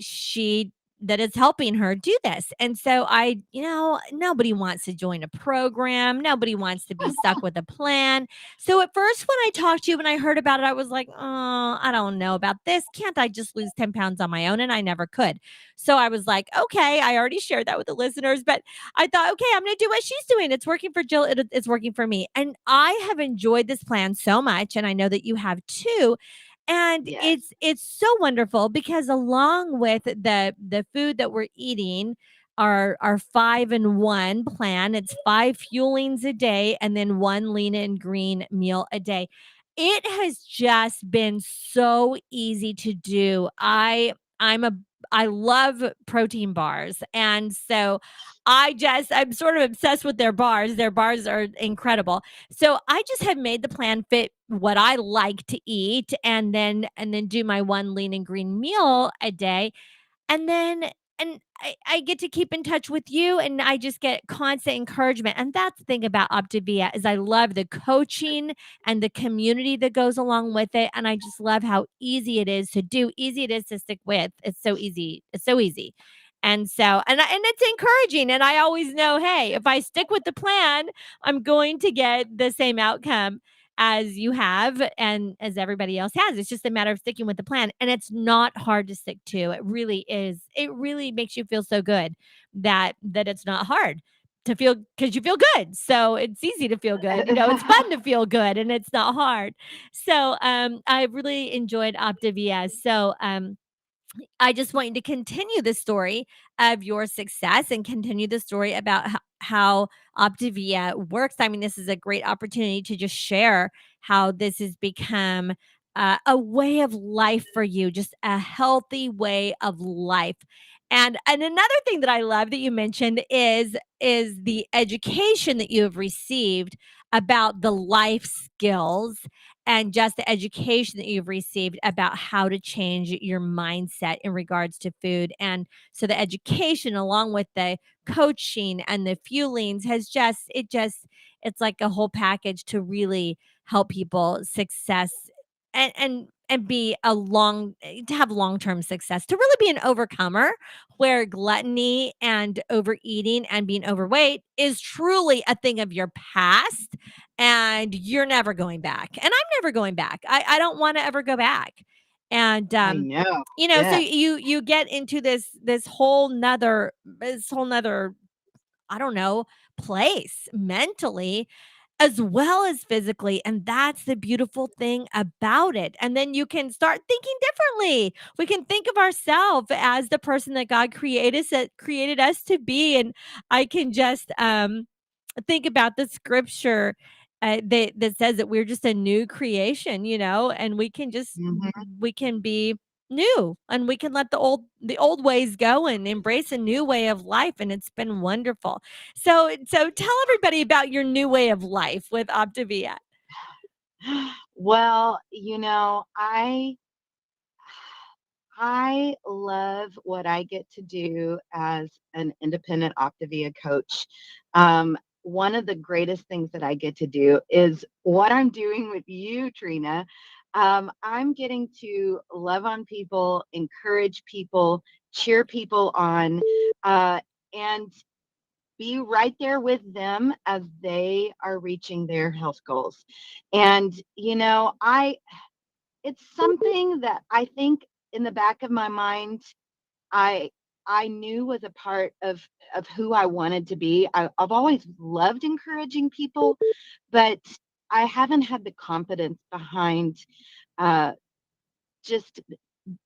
that is helping her do this. And so nobody wants to join a program. Nobody wants to be stuck with a plan. So at first, when I talked to you, when I heard about it, I was like, oh, I don't know about this. Can't I just lose 10 pounds on my own? And I never could. So I was like, okay, I already shared that with the listeners, but I thought, okay, I'm going to do what she's doing. It's working for Jill. It's working for me. And I have enjoyed this plan so much. And I know that you have too. And it's so wonderful because along with the food that we're eating, our 5-in-1 plan, it's 5 fuelings a day and then 1 lean and green meal a day. It has just been so easy to do. I love protein bars. And so I'm sort of obsessed with their bars. Their bars are incredible. So I just have made the plan fit what I like to eat and then do my 1 lean and green meal a day. And then I get to keep in touch with you and I just get constant encouragement. And that's the thing about Optavia is I love the coaching and the community that goes along with it. And I just love how easy it is to do, easy it is to stick with. It's so easy. It's so easy. And so, and it's encouraging. And I always know, hey, if I stick with the plan, I'm going to get the same outcome as you have and as everybody else has. It's just a matter of sticking with the plan. And it's not hard to stick to. It really is. It really makes you feel so good that it's not hard to feel because you feel good. So it's easy to feel good. It's fun to feel good and it's not hard. So I really enjoyed Optavia. So I just want you to continue the story of your success and continue the story about how Optavia works. I mean, this is a great opportunity to just share how this has become a way of life for you, just a healthy way of life. And another thing that I love that you mentioned is the education that you have received about the life skills and just the education that you've received about how to change your mindset in regards to food. And so the education along with the coaching and the fuelings it's like a whole package to really help people success and be to have long-term success, to really be an overcomer where gluttony and overeating and being overweight is truly a thing of your past and you're never going back. And I'm never going back. I don't want to ever go back. And I know. so Yes. you get into this whole nother I don't know, place mentally as well as physically. And that's the beautiful thing about it. And then you can start thinking differently. We can think of ourselves as the person that God created us to be. And I can just think about the scripture that says that we're just a new creation, and we can be new and we can let the old ways go and embrace a new way of life. And it's been wonderful. So tell everybody about your new way of life with Optavia. Well, I love what I get to do as an independent Optavia coach. One of the greatest things that I get to do is what I'm doing with you, Trina. I'm getting to love on people, encourage people, cheer people on, and be right there with them as they are reaching their health goals. And, it's something that I think in the back of my mind, I I knew was a part of who I wanted to be. I've always loved encouraging people, but I haven't had the confidence behind uh, just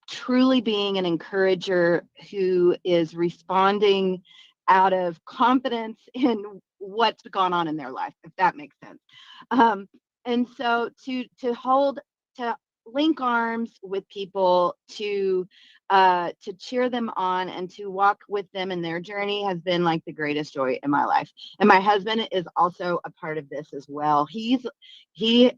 truly being an encourager who is responding out of confidence in what's gone on in their life, if that makes sense. Um, and so to link arms with people, to cheer them on and to walk with them in their journey has been like the greatest joy in my life. And my husband is also a part of this as well. He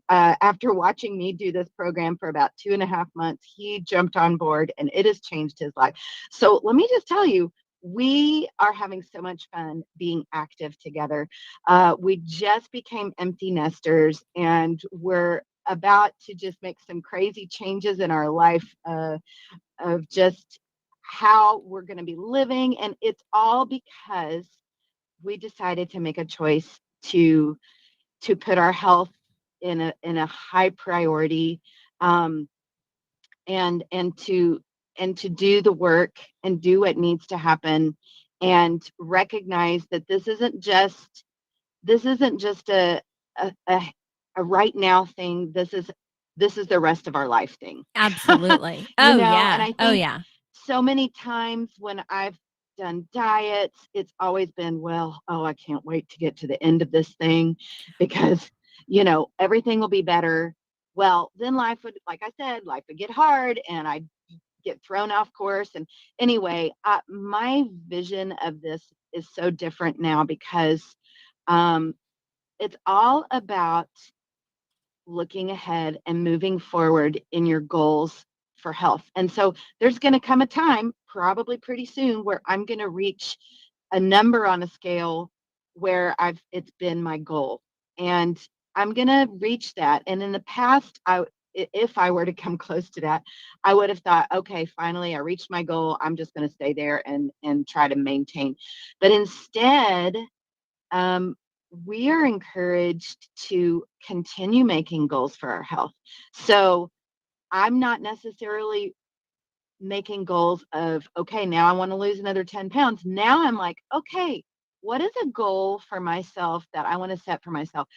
after watching me do this program for about 2.5 months, he jumped on board and it has changed his life. So let me just tell you, we are having so much fun being active together. We just became empty nesters and we're about to just make some crazy changes in our life, of just how we're going to be living. And it's all because we decided to make a choice to put our health in a high priority, um, and to do the work and do what needs to happen, and recognize that this isn't just a right now thing. This is the rest of our life thing. Absolutely. You Oh, know, and yeah. I Oh, think yeah. so many times when I've done diets, it's always been, well, oh, I can't wait to get to the end of this thing because, everything will be better. Well, then life would, like I said, life would get hard and I'd get thrown off course. And anyway, my vision of this is so different now because um, it's all about looking ahead and moving forward in your goals for health. And so there's going to come a time, probably pretty soon, where I'm going to reach a number on a scale where it's been my goal. And I'm going to reach that. And in the past, if I were to come close to that, I would have thought, okay, finally I reached my goal. I'm just going to stay there and try to maintain. But instead, um, we are encouraged to continue making goals for our health. So I'm not necessarily making goals of, okay, now I want to lose another 10 pounds. Now I'm like, okay, what is a goal for myself that I want to set for myself?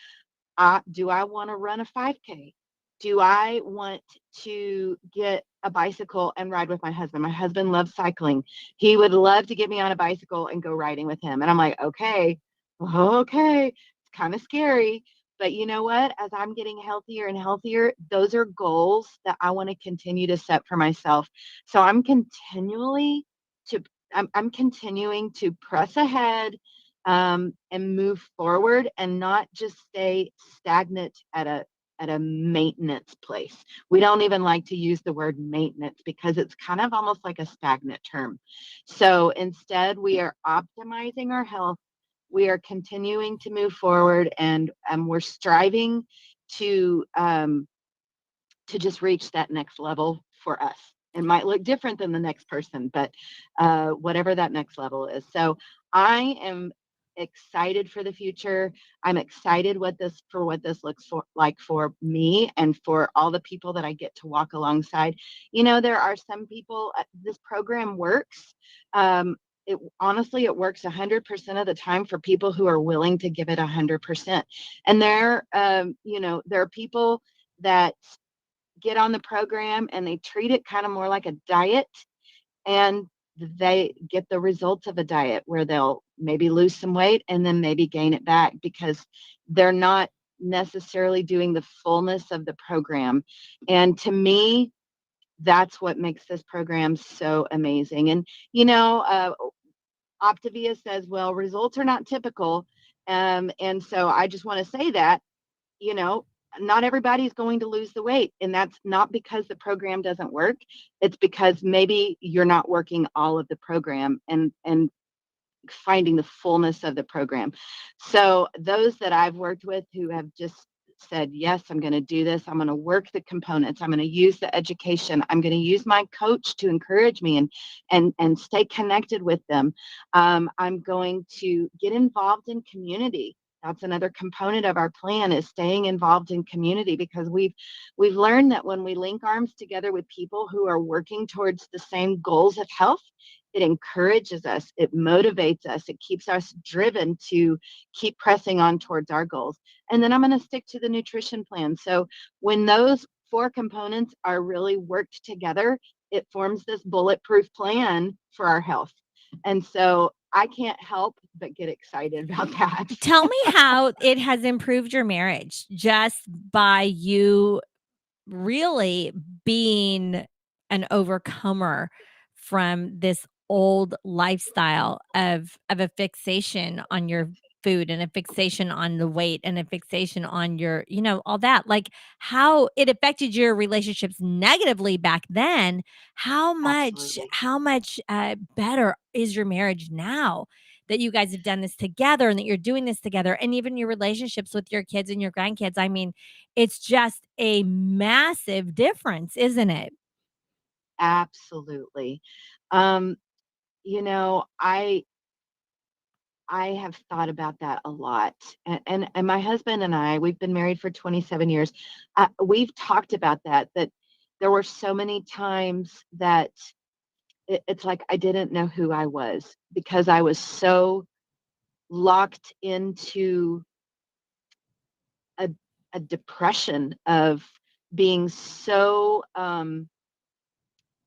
Do I want to run a 5K? Do I want to get a bicycle and ride with my husband? My husband loves cycling. He would love to get me on a bicycle and go riding with him. And I'm like, okay, it's kind of scary. But you know what? As I'm getting healthier and healthier, those are goals that I want to continue to set for myself. So I'm continuing to press ahead, and move forward and not just stay stagnant at a maintenance place. We don't even like to use the word maintenance because it's kind of almost like a stagnant term. So instead, we are optimizing our health. We are continuing to move forward, and we're striving to just reach that next level for us. It might look different than the next person, but whatever that next level is. So I am excited for the future. I'm excited what this looks like for me and for all the people that I get to walk alongside. There are some people, this program works. Honestly, it works 100% of the time for people who are willing to give it 100%. And there are people that get on the program and they treat it kind of more like a diet, and they get the results of a diet where they'll maybe lose some weight and then maybe gain it back because they're not necessarily doing the fullness of the program. And to me, that's what makes this program so amazing. And Optavia says, well, results are not typical. And so I just want to say that, not everybody's going to lose the weight. And that's not because the program doesn't work. It's because maybe you're not working all of the program and finding the fullness of the program. So those that I've worked with who have just said, yes, I'm going to do this. I'm going to work the components. I'm going to use the education. I'm going to use my coach to encourage me and stay connected with them. I'm going to get involved in community. That's another component of our plan, is staying involved in community, because we've learned that when we link arms together with people who are working towards the same goals of health, it encourages us, it motivates us, it keeps us driven to keep pressing on towards our goals. And then I'm going to stick to the nutrition plan. So when those 4 components are really worked together, it forms this bulletproof plan for our health. And so I can't help but get excited about that. Tell me how it has improved your marriage just by you really being an overcomer from this old lifestyle of a fixation on your food and a fixation on the weight and a fixation on your, all that. Like, how it affected your relationships negatively back then. Absolutely. How much better is your marriage now that you guys have done this together and that you're doing this together, and even your relationships with your kids and your grandkids? I mean, it's just a massive difference, isn't it? Absolutely. Um, I have thought about that a lot. And my husband and I, we've been married for 27 years. We've talked about that there were so many times that it's like I didn't know who I was because I was so locked into a, a depression of being so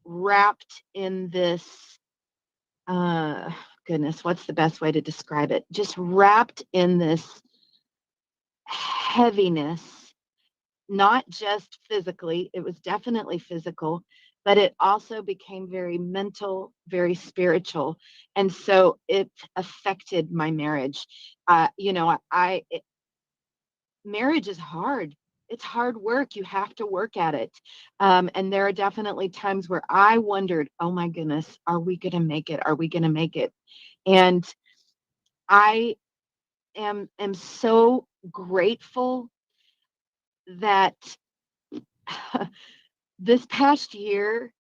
wrapped in this goodness, what's the best way to describe it? Just wrapped in this heaviness, not just physically, it was definitely physical, but it also became very mental, very spiritual. And so it affected my marriage. Marriage is hard. It's hard work. You have to work at it. And there are definitely times where I wondered, oh my goodness, are we going to make it? Are we going to make it? And I am so grateful that this past year,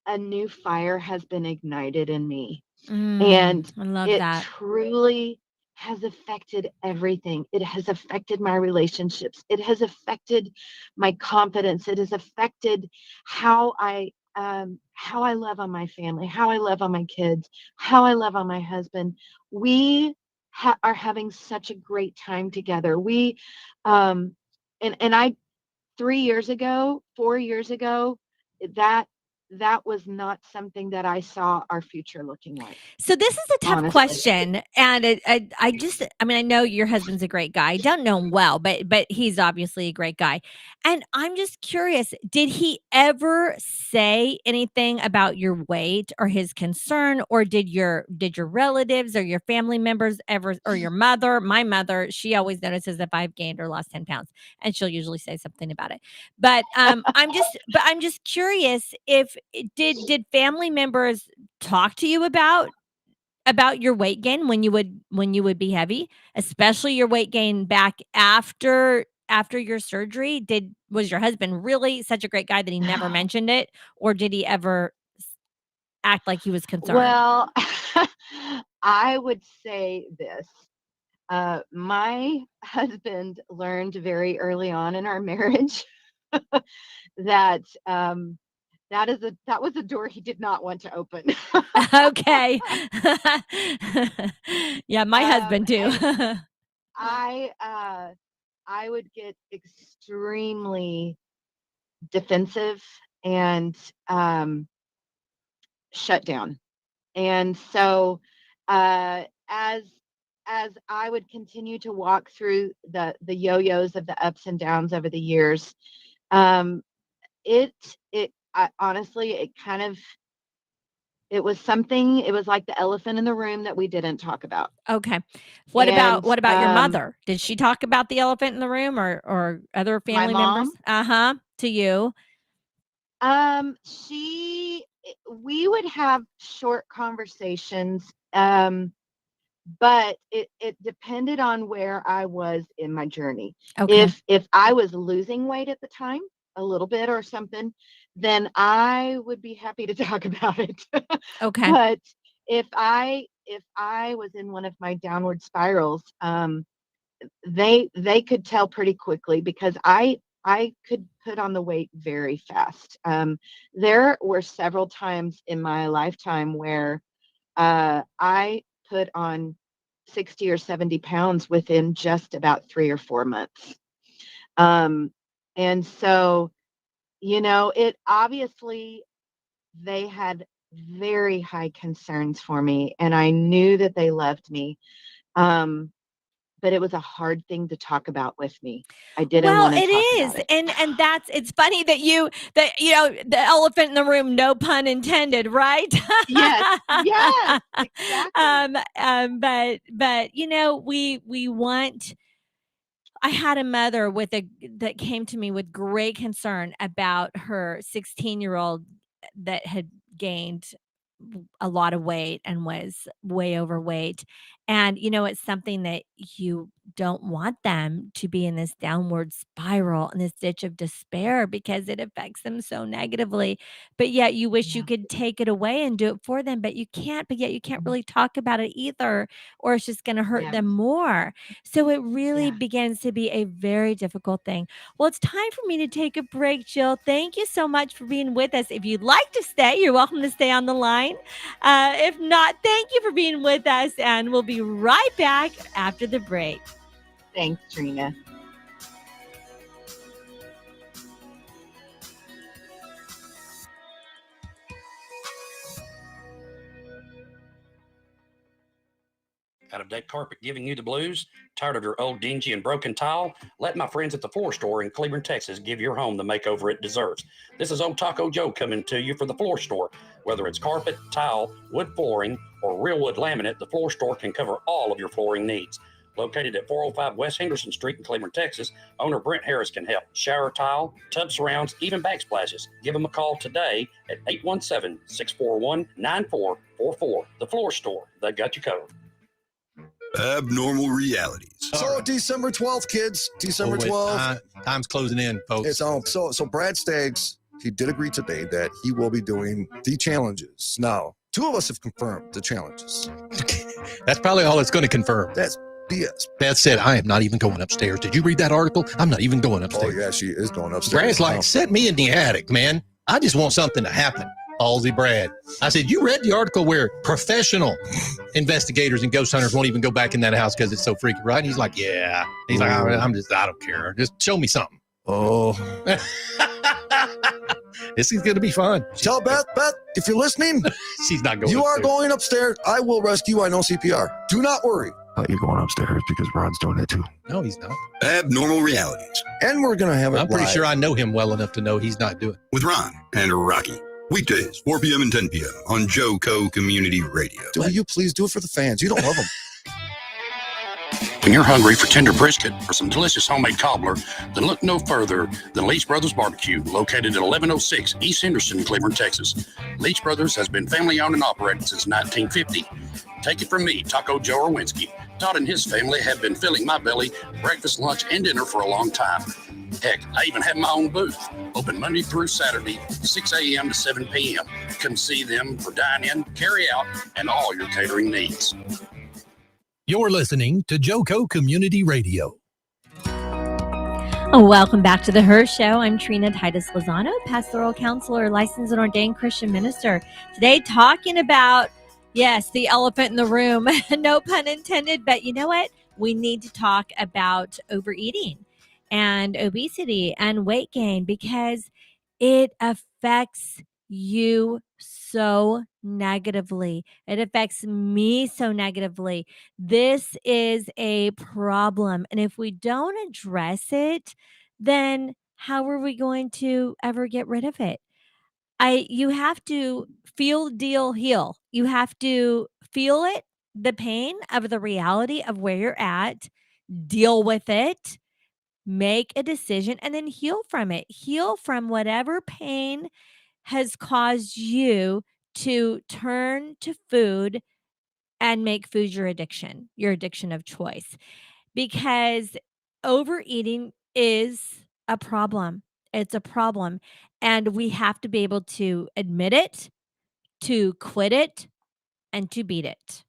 a new fire has been ignited in me. And I love it that. truly has affected everything. It has affected my relationships. It has affected my confidence. It has affected how I love on my family, how I love on my kids, how I love on my husband. We are having such a great time together. We and I 3 years ago, 4 years ago, that that was not something that I saw our future looking like. So this is a tough Honestly. question, and I mean, I know your husband's a great guy. I don't know him well, but he's obviously a great guy, and I'm just curious. Did he ever say anything about your weight or his concern, or did your relatives or your family members ever, or your mother? My mother, she always notices if I've gained or lost 10 pounds, and she'll usually say something about it. But I'm just curious if did family members talk to you about your weight gain when you would be heavy, especially your weight gain back after your surgery? Was your husband really such a great guy that he never mentioned it, or did he ever act like he was concerned? Well, I would say this. My husband learned very early on in our marriage that that was a door he did not want to open. Okay. Yeah, my husband too. And I would get extremely defensive and shut down. And so as I would continue to walk through the yo-yos of the ups and downs over the years, um, it honestly, it was something. It was like the elephant in the room that we didn't talk about. Okay. What And about your mother? Did she talk about the elephant in the room, or other my family members? mom, Uh-huh. To you. she we would have short conversations. But it depended on where I was in my journey. Okay. If I was losing weight at the time, a little bit or something, then I would be happy to talk about it. Okay. But if I was in one of my downward spirals, they could tell pretty quickly because I could put on the weight very fast. There were several times in my lifetime where I put on 60 or 70 pounds within just about 3 or 4 months. Um, and so, it obviously they had very high concerns for me, and I knew that they loved me. Um, but it was a hard thing to talk about with me. I didn't Well, want to it talk about is, it. and it's funny that the elephant in the room, no pun intended, right? Yes, yes, exactly. But we want. I had a mother that came to me with great concern about her 16-year-old that had gained a lot of weight and was way overweight. And, it's something that you don't want them to be in this downward spiral and this ditch of despair because it affects them so negatively. But yet you wish you could take it away and do it for them, but you can't. But yet you can't really talk about it either, or it's just going to hurt them more. So it really begins to be a very difficult thing. Well, it's time for me to take a break, Jill. Thank you so much for being with us. If you'd like to stay, you're welcome to stay on the line. If not, thank you for being with us, and we'll be right back after the break. Thanks, Trina. Out-of-date carpet giving you the blues? Tired of your old dingy and broken tile? Let my friends at the floor store in Cleveland, Texas give your home the makeover it deserves. This is Old Taco Joe coming to you for the floor store. Whether it's carpet, tile, wood flooring, or real wood laminate, the floor store can cover all of your flooring needs. Located at 405 West Henderson Street in Cleveland, Texas, owner Brent Harris can help. Shower tile, tub surrounds, even backsplashes. Give them a call today at 817-641-9444. The floor store, they got you covered. Abnormal realities. So December 12th, kids. December 12th. Time's closing in, folks. It's on. So Brad Staggs, he did agree today that he will be doing the challenges. Now, 2 of us have confirmed the challenges. That's probably all it's going to confirm. That's BS. Beth said, I am not even going upstairs. Did you read that article? I'm not even going upstairs. Oh, yeah, she is going upstairs. Brad's like, set me in the attic, man. I just want something to happen. Ballsy Brad. I said, you read the article where professional investigators and ghost hunters won't even go back in that house because it's so freaky, right? And he's like, yeah. He's like, I don't care. Just show me something. Oh. This is going to be fun. Tell Beth, if you're listening, she's not going You upstairs. are going upstairs. I will rescue. I know CPR. Do not worry. You're going upstairs because Brad's doing it too. No, he's not. Abnormal realities. And we're going to have it I'm pretty live. sure I know him well enough to know he's not doing it. With Ron and Rocky. Weekdays, 4 p.m. and 10 p.m. on Joe Co. Community Radio. Will you please do it for the fans? You don't love them. When you're hungry for tender brisket or some delicious homemade cobbler, then look no further than Leach Brothers Barbecue, located at 1106 East Henderson in Cleveland, Texas. Leach Brothers has been family-owned and operated since 1950. Take it from me, Taco Joe Orwinski. Todd and his family have been filling my belly breakfast, lunch, and dinner for a long time. Heck, I even have my own booth, open Monday through Saturday, 6 a.m. to 7 p.m. Come see them for dine-in, carry-out, and all your catering needs. You're listening to JoCo Community Radio. Welcome back to the Her Show. I'm Trina Titus Lozano, pastoral counselor, licensed and ordained Christian minister. Today, talking about, yes, the elephant in the room, no pun intended, but you know what? We need to talk about overeating and obesity and weight gain because it affects you so negatively. It affects me so negatively. This is a problem. And if we don't address it, then how are we going to ever get rid of it? You have to feel, deal, heal. You have to feel it, the pain of the reality of where you're at, deal with it, make a decision, and then heal from it. Heal from whatever pain has caused you to turn to food and make food your addiction of choice. Because overeating is a problem. It's a problem. And we have to be able to admit it, to quit it, and to beat it.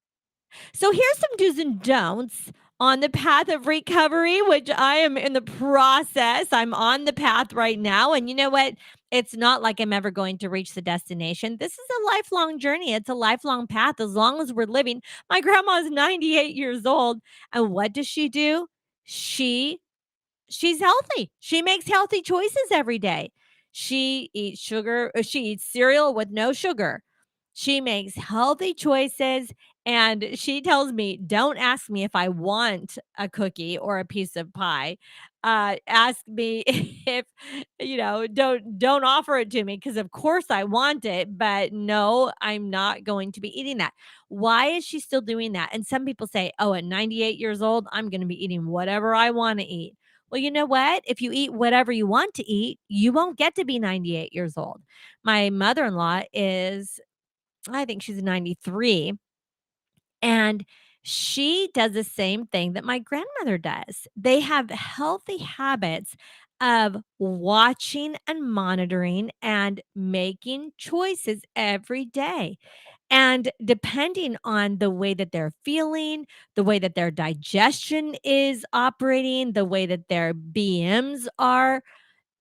So here's some do's and don'ts on the path of recovery, which I am in the process. I'm on the path right now. And you know what? It's not like I'm ever going to reach the destination. This is a lifelong journey. It's a lifelong path as long as we're living. My grandma is 98 years old. And what does she do? She's healthy. She makes healthy choices every day. She eats cereal with no sugar. She makes healthy choices, and she tells me, don't ask me if I want a cookie or a piece of pie. Ask me if, don't offer it to me because of course I want it, but no, I'm not going to be eating that. Why is she still doing that? And some people say, oh, at 98 years old, I'm going to be eating whatever I want to eat. Well, you know what? If you eat whatever you want to eat, you won't get to be 98 years old. My mother-in-law is, I think she's 93, and she does the same thing that my grandmother does. They have healthy habits of watching and monitoring and making choices every day. And depending on the way that they're feeling, the way that their digestion is operating, the way that their BMs are,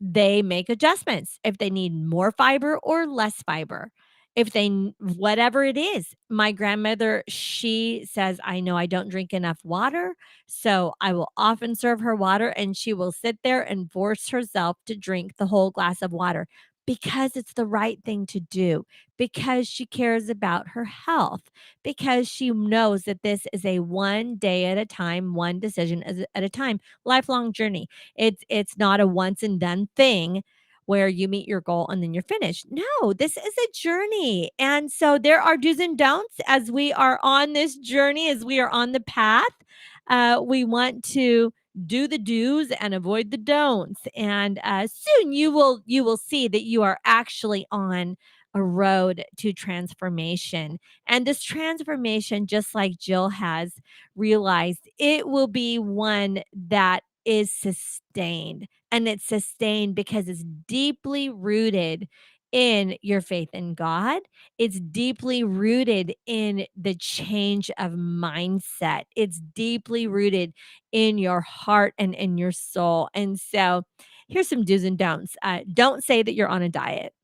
they make adjustments if they need more fiber or less fiber. If they whatever it is. My grandmother, she says, "I know I don't drink enough water, so I will often serve her water and she will sit there and force herself to drink the whole glass of water because it's the right thing to do, because she cares about her health, because she knows that this is a one day at a time, one decision at a time, lifelong journey. It's not a once and done thing where you meet your goal and then you're finished. No, this is a journey. And so there are do's and don'ts as we are on this journey, as we are on the path. We want to do the do's and avoid the don'ts. And soon you will see that you are actually on a road to transformation. And this transformation, just like Jill has realized, it will be one that is sustained. And it's sustained because it's deeply rooted in your faith in God. It's deeply rooted in the change of mindset. It's deeply rooted in your heart and in your soul. And so here's some do's and don'ts. Don't say that you're on a diet,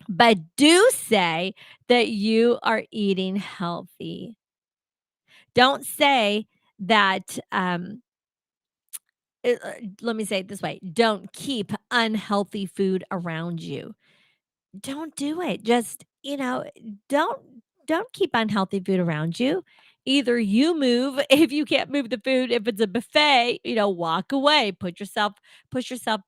but do say that you are eating healthy. Don't say that let me say it this way, don't keep unhealthy food around you. Don't do it. Just, don't don't keep unhealthy food around you. Either you move if you can't move the food, if it's a buffet, walk away, push yourself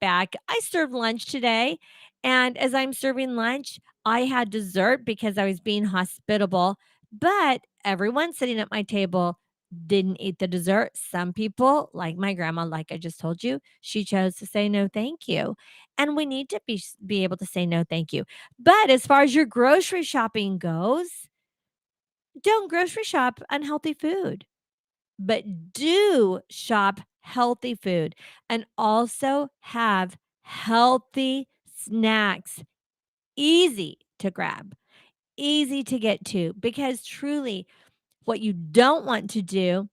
back. I served lunch today, and as I'm serving lunch, I had dessert because I was being hospitable, but everyone sitting at my table didn't eat the dessert. Some people, like my grandma, like I just told you, she chose to say no thank you. And we need to be able to say no thank you. But as far as your grocery shopping goes, don't grocery shop unhealthy food, but do shop healthy food and also have healthy snacks, easy to grab, easy to get to, because truly what you don't want to do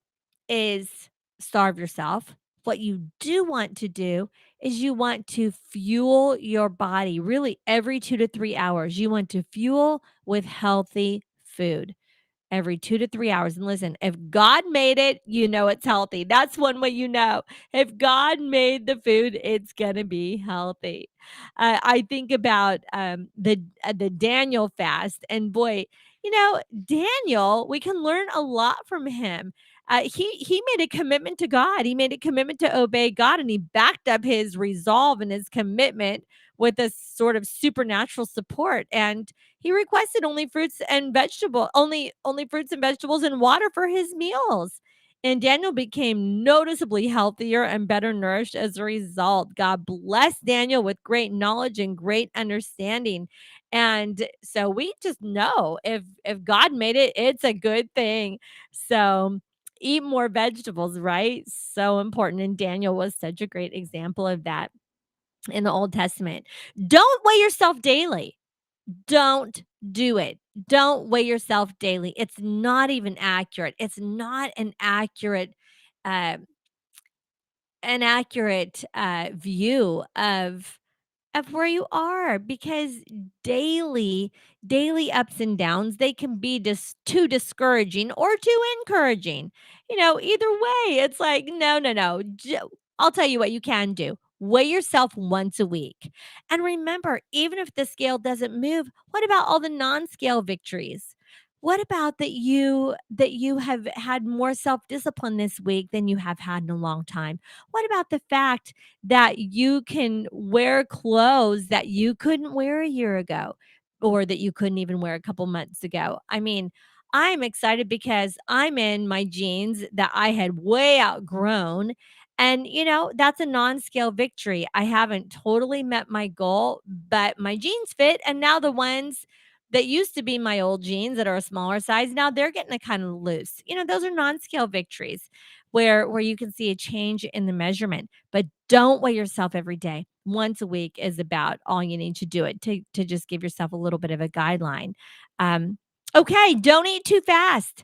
is starve yourself. What you do want to do is you want to fuel your body really every 2 to 3 hours. You want to fuel with healthy food every 2 to 3 hours. And listen, if God made it, you know it's healthy. That's one way you know. If God made the food, it's gonna be healthy. I think about the Daniel fast, and boy, Daniel, we can learn a lot from him. He made a commitment to God. He made a commitment to obey God, and he backed up his resolve and his commitment with a sort of supernatural support. And he requested only fruits and vegetables and water for his meals. And Daniel became noticeably healthier and better nourished as a result. God blessed Daniel with great knowledge and great understanding. And so we just know if God made it, it's a good thing. So eat more vegetables, right? So important. And Daniel was such a great example of that in the Old Testament. Don't weigh yourself daily. Don't do it. Don't weigh yourself daily. It's not even accurate. It's not uh, an accurate view of where you are, because daily ups and downs, they can be just too discouraging or too encouraging. Either way, it's like, no. I'll tell you what you can do. Weigh yourself once a week. And remember, even if the scale doesn't move, what about all the non-scale victories? What about that you have had more self-discipline this week than you have had in a long time? What about the fact that you can wear clothes that you couldn't wear a year ago, or that you couldn't even wear a couple months ago? I mean, I'm excited because I'm in my jeans that I had way outgrown. And, that's a non scale victory. I haven't totally met my goal, but my jeans fit. And now the ones that used to be my old jeans that are a smaller size. Now they're getting a kind of loose. Those are non-scale victories where you can see a change in the measurement. But don't weigh yourself every day. Once a week is about all you need to do it to just give yourself a little bit of a guideline. Okay, don't eat too fast.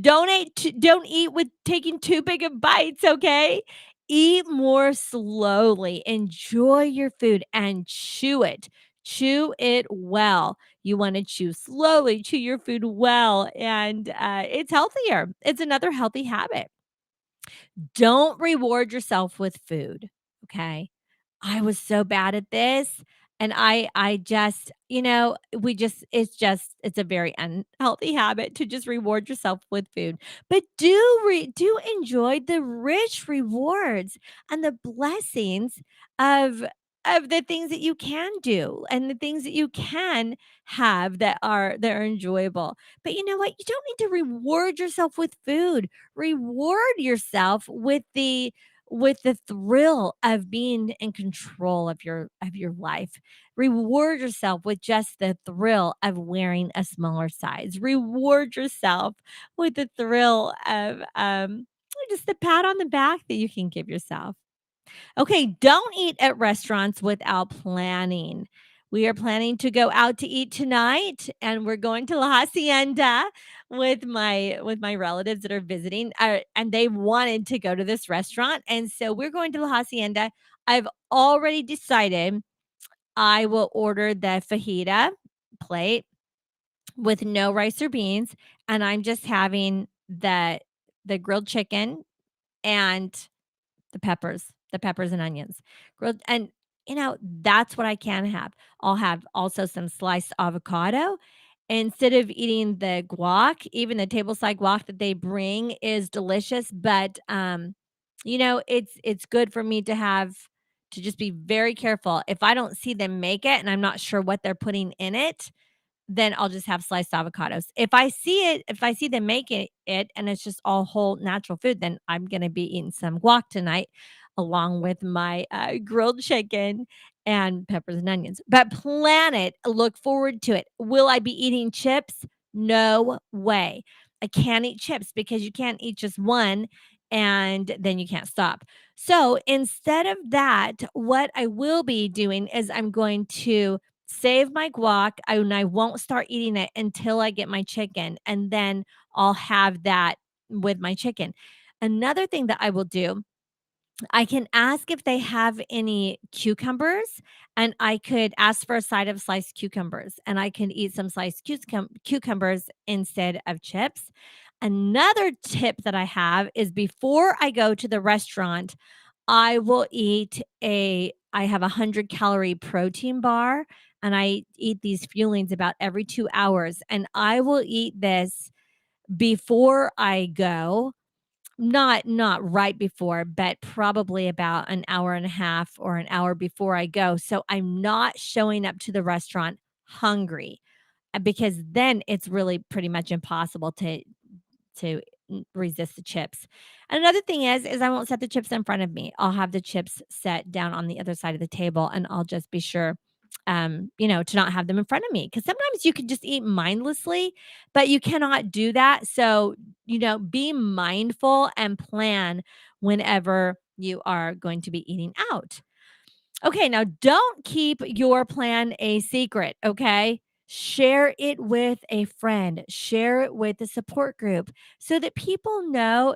Don't eat with taking too big of bites, okay? Eat more slowly. Enjoy your food and chew it. Chew it well. You want to chew slowly, chew your food well, and it's healthier. It's another healthy habit. Don't reward yourself with food, okay? I was so bad at this, and I just, it's a very unhealthy habit to just reward yourself with food. But do enjoy the rich rewards and the blessings of the things that you can do and the things that you can have that are enjoyable. But you know what? You don't need to reward yourself with food. Reward yourself with the thrill of being in control of your life. Reward yourself with just the thrill of wearing a smaller size. Reward yourself with the thrill of just the pat on the back that you can give yourself. Okay, don't eat at restaurants without planning. We are planning to go out to eat tonight, and we're going to La Hacienda with my relatives that are visiting, and they wanted to go to this restaurant, and so we're going to La Hacienda. I've already decided I will order the fajita plate with no rice or beans, and I'm just having the grilled chicken and the peppers and onions, grilled, and that's what I can have. I'll have also some sliced avocado instead of eating the guac. Even the table side guac that they bring is delicious, but it's good for me to just be very careful. If I don't see them make it and I'm not sure what they're putting in it, then I'll just have sliced avocados. If I see them making it and it's just all whole natural food, then I'm gonna be eating some guac tonight along with my, grilled chicken and peppers and onions. But plan it, look forward to it. Will I be eating chips? No way. I can't eat chips because you can't eat just one and then you can't stop. So instead of that, what I will be doing is I'm going to save my guac, and I won't start eating it until I get my chicken, and then I'll have that with my chicken. Another thing that I will do, I can ask if they have any cucumbers, and I could ask for a side of sliced cucumbers, and I can eat some sliced cucumbers instead of chips. Another tip that I have is before I go to the restaurant, I have a 100-calorie protein bar, and I eat these fuelings about every 2 hours, and I will eat this before I go, not right before, but probably about an hour and a half or an hour before I go, so I'm not showing up to the restaurant hungry, because then it's really pretty much impossible to resist the chips. And another thing is I won't set the chips in front of me. I'll have the chips set down on the other side of the table, and I'll just be sure, to not have them in front of me. Because sometimes you can just eat mindlessly, but you cannot do that. So, be mindful and plan whenever you are going to be eating out. Okay, now don't keep your plan a secret, okay? Share it with a friend, share it with a support group so that people know,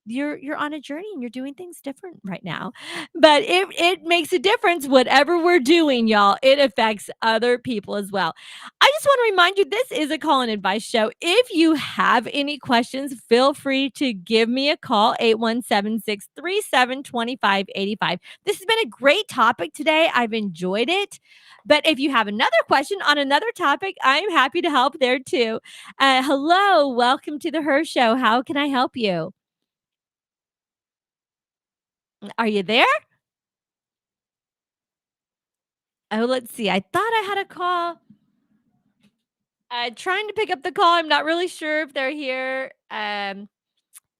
you're on a journey and you're doing things different right now. But it makes a difference whatever we're doing, y'all. It affects other people as well. I just want to remind you this is a call and advice show. If you have any questions, feel free to give me a call 817-637-2585. This has been a great topic today. I've enjoyed it. But if you have another question on another topic, I'm happy to help there too. Hello, welcome to the Her Show. How can I help you? Are you there? Oh, let's see. I thought I had a call. Trying to pick up the call. I'm not really sure if they're here.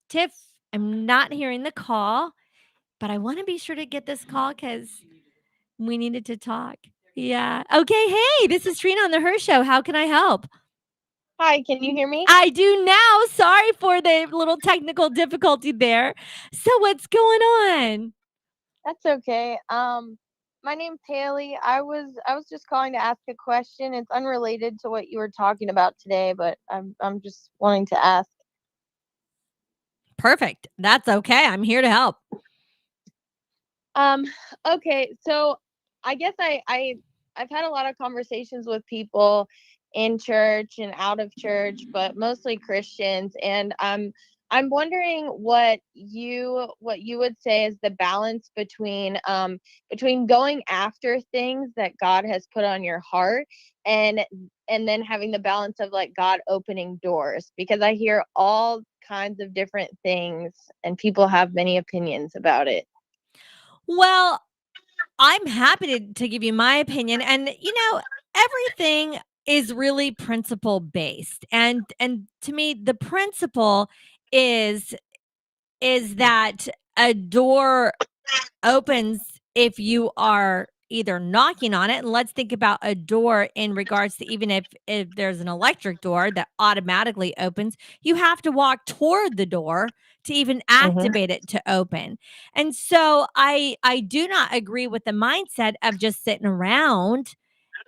Tiff, I'm not hearing the call, but I want to be sure to get this call because we needed to talk. Yeah. Okay. Hey, this is Trina on the Her Show. How can I help? Hi, can you hear me? I do now. Sorry for the little technical difficulty there. So what's going on? That's okay. My name's Haley. I was just calling to ask a question. It's unrelated to what you were talking about today, but I'm just wanting to ask. Perfect. That's okay. I'm here to help. Um, okay, so I guess I've had a lot of conversations with people in church and out of church, but mostly Christians, and I'm wondering what you would say is the balance between going after things that God has put on your heart and then having the balance of like God opening doors, because I hear all kinds of different things and people have many opinions about it. Well, I'm happy to give you my opinion. And, everything is really principle based. And to me, the principle is that a door opens if you are either knocking on it. And let's think about a door in regards to, even if there's an electric door that automatically opens, you have to walk toward the door to even activate it to open. And so I do not agree with the mindset of just sitting around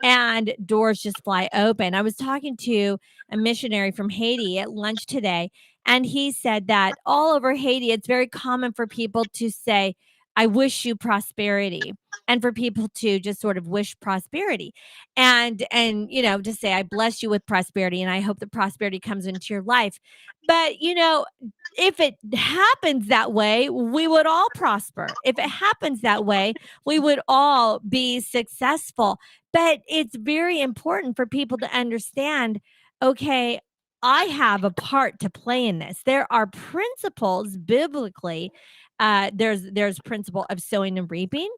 and doors just fly open. I was talking to a missionary from Haiti at lunch today, and he said that all over Haiti, it's very common for people to say, I wish you prosperity, and for people to just sort of wish prosperity and to say, I bless you with prosperity and I hope the prosperity comes into your life. But if it happens that way, we would all prosper. If it happens that way, we would all be successful. But it's very important for people to understand, okay, I have a part to play in this. There are principles biblically. There's principle of sowing and reaping.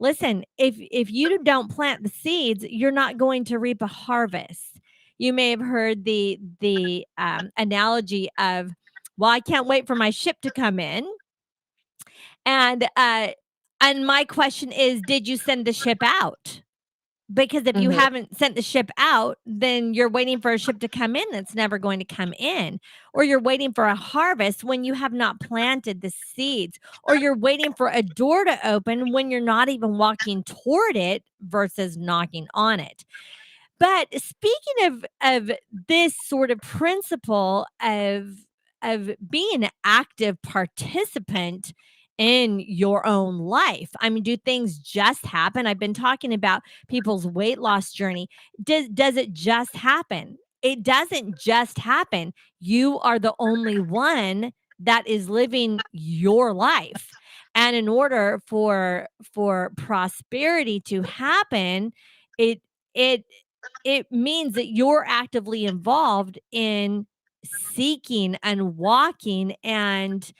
Listen, if you don't plant the seeds, you're not going to reap a harvest. You may have heard the analogy of, well, I can't wait for my ship to come in. And my question is, did you send the ship out? Because if you haven't sent the ship out, then you're waiting for a ship to come in that's never going to come in. Or you're waiting for a harvest when you have not planted the seeds. Or you're waiting for a door to open when you're not even walking toward it versus knocking on it. But speaking of this sort of principle of being an active participant in your own life. I mean, do things just happen? I've been talking about people's weight loss journey. Does it just happen? It doesn't just happen. You are the only one that is living your life. And in order for prosperity to happen, it it it means that you're actively involved in seeking and walking, and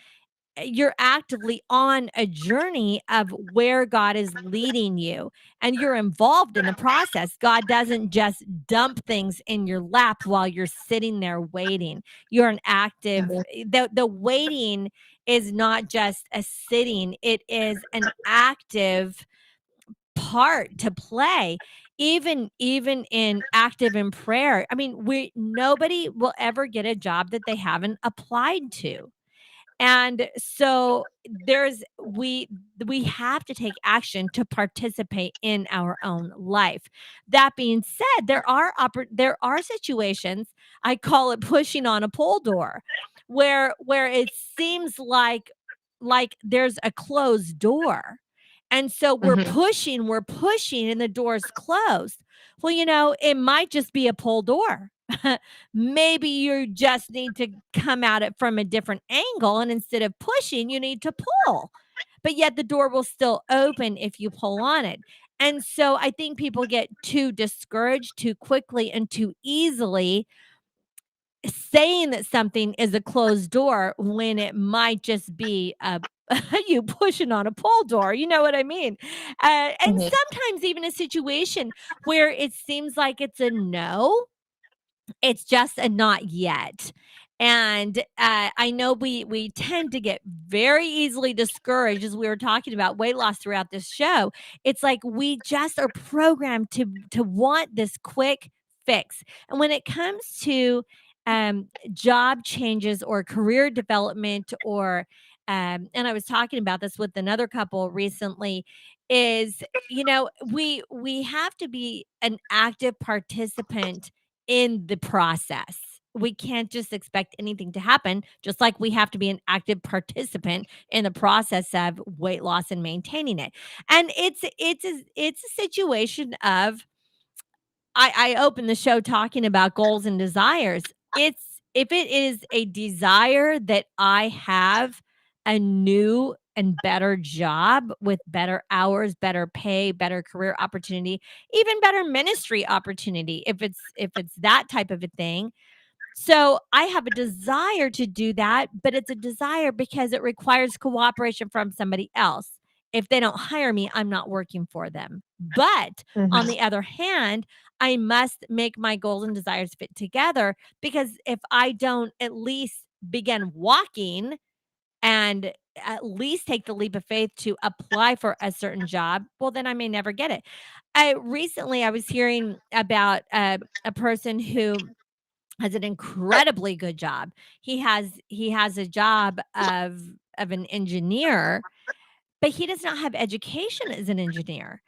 you're actively on a journey of where God is leading you, and you're involved in the process. God doesn't just dump things in your lap while you're sitting there waiting. You're an active, the waiting is not just a sitting, it is an active part to play, even in active in prayer. I mean, nobody will ever get a job that they haven't applied to. And so we have to take action to participate in our own life. That being said, there are situations, I call it pushing on a pole door, where it seems like there's a closed door. And so we're pushing, and the door's closed. Well, it might just be a pull door. Maybe you just need to come at it from a different angle, and instead of pushing, you need to pull. But yet the door will still open if you pull on it. And so I think people get too discouraged too quickly and too easily, saying that something is a closed door when it might just be you pushing on a pull door. You know what I mean? And sometimes even a situation where it seems like it's a no, it's just a not yet. And I know we tend to get very easily discouraged, as we were talking about weight loss throughout this show. It's like we just are programmed to want this quick fix. And when it comes to job changes or career development, or and I was talking about this with another couple recently, is, we have to be an active participant in the process. We can't just expect anything to happen, just like we have to be an active participant in the process of weight loss and maintaining it. And it's a situation of, I opened the show talking about goals and desires. It's If it is a desire that I have a new and better job with better hours, better pay, better career opportunity, even better ministry opportunity, if it's that type of a thing. So I have a desire to do that, but it's a desire because it requires cooperation from somebody else. If they don't hire me, I'm not working for them. But on the other hand, I must make my goals and desires fit together, because if I don't at least begin walking and at least take the leap of faith to apply for a certain job, well, then I may never get it. I was hearing about a person who has an incredibly good job. He has a job of an engineer, but he does not have education as an engineer.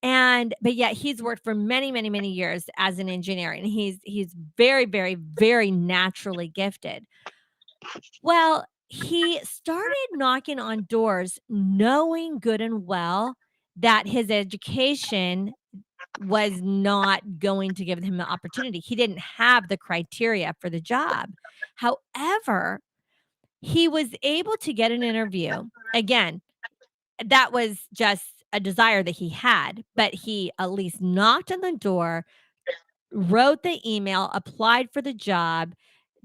But yet he's worked for many, many, many years as an engineer, and he's very, very, very naturally gifted. Well, he started knocking on doors knowing good and well that his education was not going to give him the opportunity. He didn't have the criteria for the job. However, he was able to get an interview. Again, that was just a desire that he had, but he at least knocked on the door, wrote the email, applied for the job,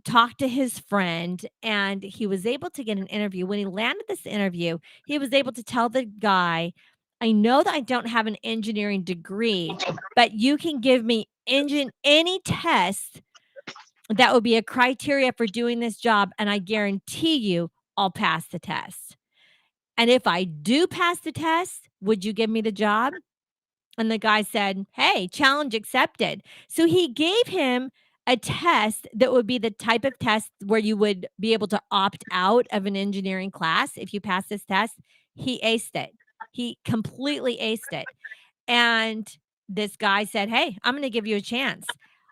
talked to his friend, and he was able to get an interview. When he landed this interview, he was able to tell the guy, I know that I don't have an engineering degree, but you can give me any test that would be a criteria for doing this job, and I guarantee you I'll pass the test. And if I do pass the test, would you give me the job? And the guy said, hey, challenge accepted. So he gave him a test that would be the type of test where you would be able to opt out of an engineering class if you pass this test. He aced it. He completely aced it. And this guy said, hey, I'm going to give you a chance.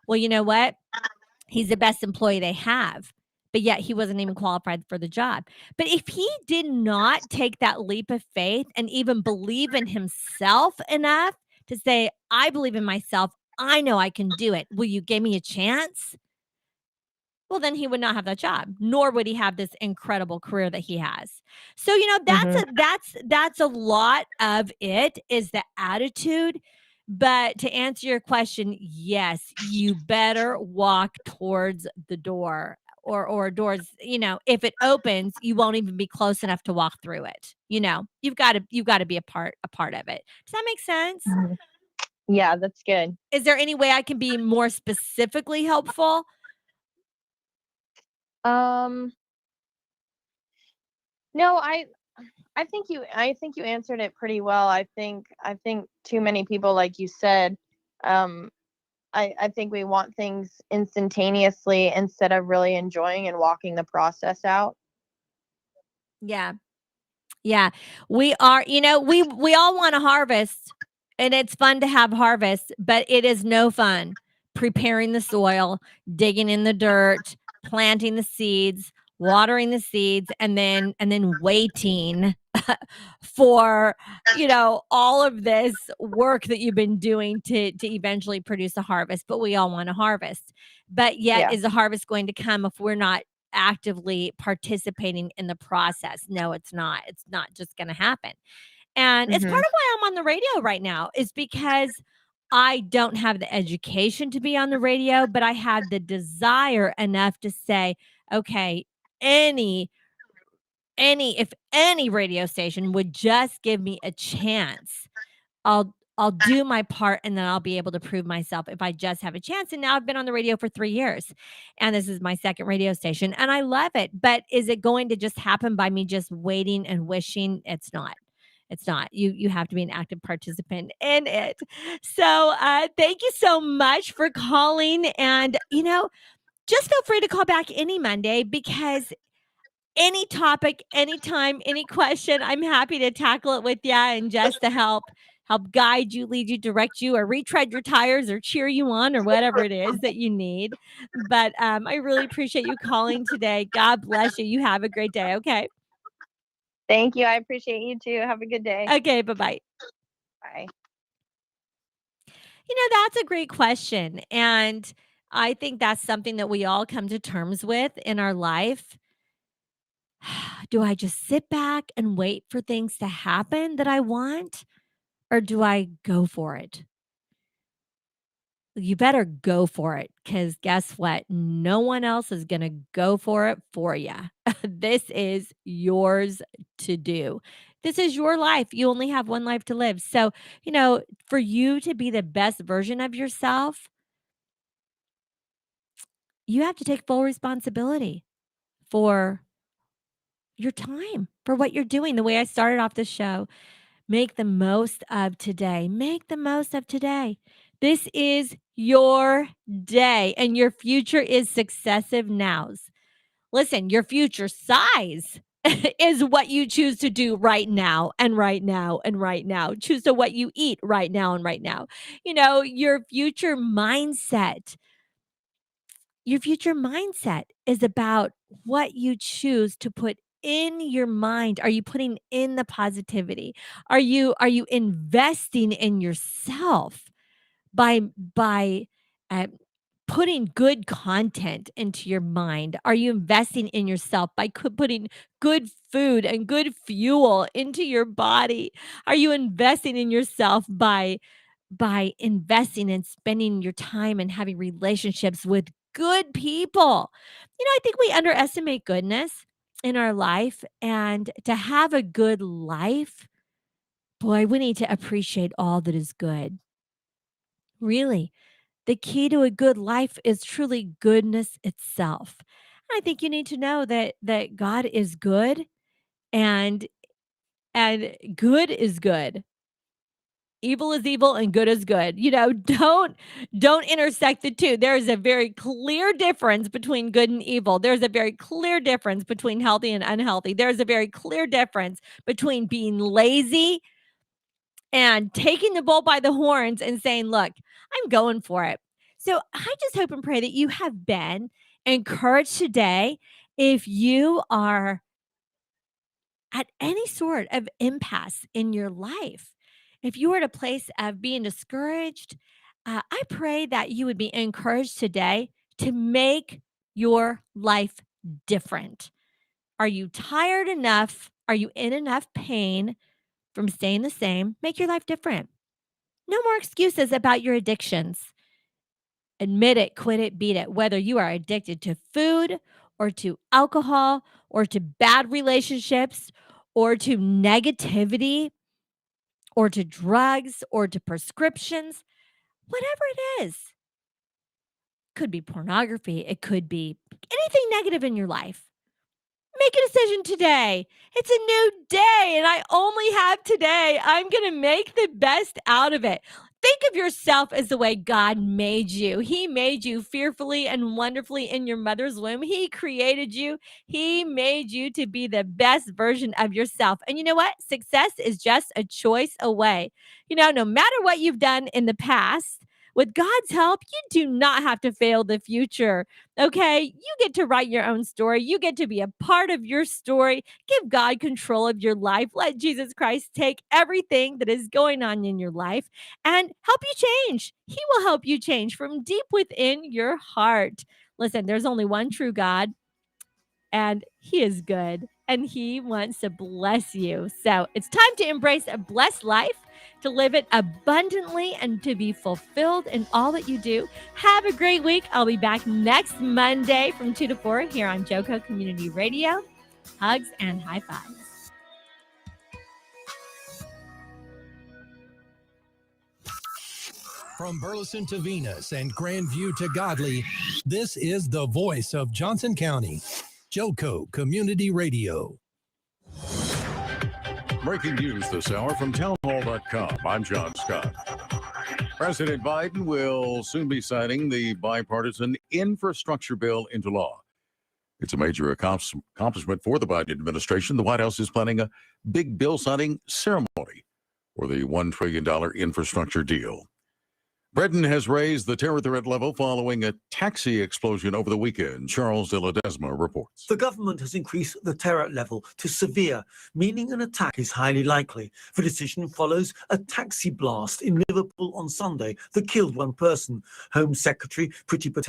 Well, you know what? He's the best employee they have, but yet he wasn't even qualified for the job. But if he did not take that leap of faith and even believe in himself enough to say, I believe in myself, I know I can do it, will you give me a chance? Well, then he would not have that job, nor would he have this incredible career that he has. So, that's a lot of it, is the attitude. But to answer your question, yes, you better walk towards the door, or doors, if it opens, you won't even be close enough to walk through it. You've got to be a part of it. Does that make sense? Yeah, that's good. Is there any way I can be more specifically helpful? No, I think you answered it pretty well. I think too many people, like you said, I think we want things instantaneously instead of really enjoying and walking the process out. Yeah. Yeah. We are, we all want to harvest, and it's fun to have harvest, but it is no fun preparing the soil, digging in the dirt, planting the seeds, watering the seeds, and then waiting for, all of this work that you've been doing to eventually produce a harvest. But we all want to harvest. But yet, Yeah. is the harvest going to come if we're not actively participating in the process? No, it's not. It's not just going to happen. And it's part of why I'm on the radio right now, is because I don't have the education to be on the radio, but I have the desire enough to say, okay, if any radio station would just give me a chance, I'll do my part, and then I'll be able to prove myself if I just have a chance. And now I've been on the radio for 3 years, and this is my second radio station, and I love it. But is it going to just happen by me just waiting and wishing? It's not. It's not. You have to be an active participant in it. So thank you so much for calling. And, just feel free to call back any Monday, because any topic, anytime, any question, I'm happy to tackle it with you, and just to help guide you, lead you, direct you, or retread your tires, or cheer you on, or whatever it is that you need. But I really appreciate you calling today. God bless you. You have a great day. Okay. Thank you. I appreciate you too. Have a good day. Okay. Bye-bye. Bye. That's a great question. And I think that's something that we all come to terms with in our life. Do I just sit back and wait for things to happen that I want? Or do I go for it? You better go for it, because guess what? No one else is going to go for it for you. This is yours to do. This is your life. You only have one life to live. So, for you to be the best version of yourself, you have to take full responsibility for your time, for what you're doing. The way I started off the show, make the most of today. Make the most of today. This is your day, and your future is successive nows. Listen, your future size is what you choose to do right now, and right now, and right now. Choose to what you eat right now, and right now. Your future mindset. Your future mindset is about what you choose to put in your mind. Are you putting in the positivity? Are you investing in yourself by uh, putting good content into your mind? Are you investing in yourself by putting good food and good fuel into your body? Are you investing in yourself by investing and spending your time and having relationships with good people? I think we underestimate goodness in our life, and to have a good life, boy, we need to appreciate all that is good. Really, the key to a good life is truly goodness itself. I think you need to know that God is good, and good is good. Evil is evil and good is good. Don't intersect the two. There is a very clear difference between good and evil. There's a very clear difference between healthy and unhealthy. There's a very clear difference between being lazy and taking the bull by the horns and saying, "Look, I'm going for it." So I just hope and pray that you have been encouraged today. If you are at any sort of impasse in your life, if you are at a place of being discouraged, I pray that you would be encouraged today to make your life different. Are you tired enough? Are you in enough pain from staying the same? Make your life different. No more excuses about your addictions. Admit it, quit it, beat it. Whether you are addicted to food, or to alcohol, or to bad relationships, or to negativity, or to drugs, or to prescriptions, whatever it is. Could be pornography. It could be anything negative in your life. Make a decision today. It's a new day, and I only have today. I'm going to make the best out of it. Think of yourself as the way God made you. He made you fearfully and wonderfully in your mother's womb. He created you. He made you to be the best version of yourself. And you know what? Success is just a choice away. No matter what you've done in the past, with God's help, you do not have to fail the future. Okay? You get to write your own story. You get to be a part of your story. Give God control of your life. Let Jesus Christ take everything that is going on in your life and help you change. He will help you change from deep within your heart. Listen, there's only one true God, and He is good, and He wants to bless you. So it's time to embrace a blessed life, to live it abundantly, and to be fulfilled in all that you do. Have a great week. I'll be back next Monday from 2 to 4 here on Joco Community Radio. Hugs and high fives. From Burleson to Venus and Grandview to Godley, this is the voice of Johnson County, Joco Community Radio. Breaking news this hour from townhall.com. I'm John Scott. President Biden will soon be signing the bipartisan infrastructure bill into law. It's a major accomplishment for the Biden administration. The White House is planning a big bill signing ceremony for the $1 trillion infrastructure deal. Britain has raised the terror threat level following a taxi explosion over the weekend. Charles de Ledesma reports. The government has increased the terror level to severe, meaning an attack is highly likely. The decision follows a taxi blast in Liverpool on Sunday that killed one person. Home Secretary Priti Patel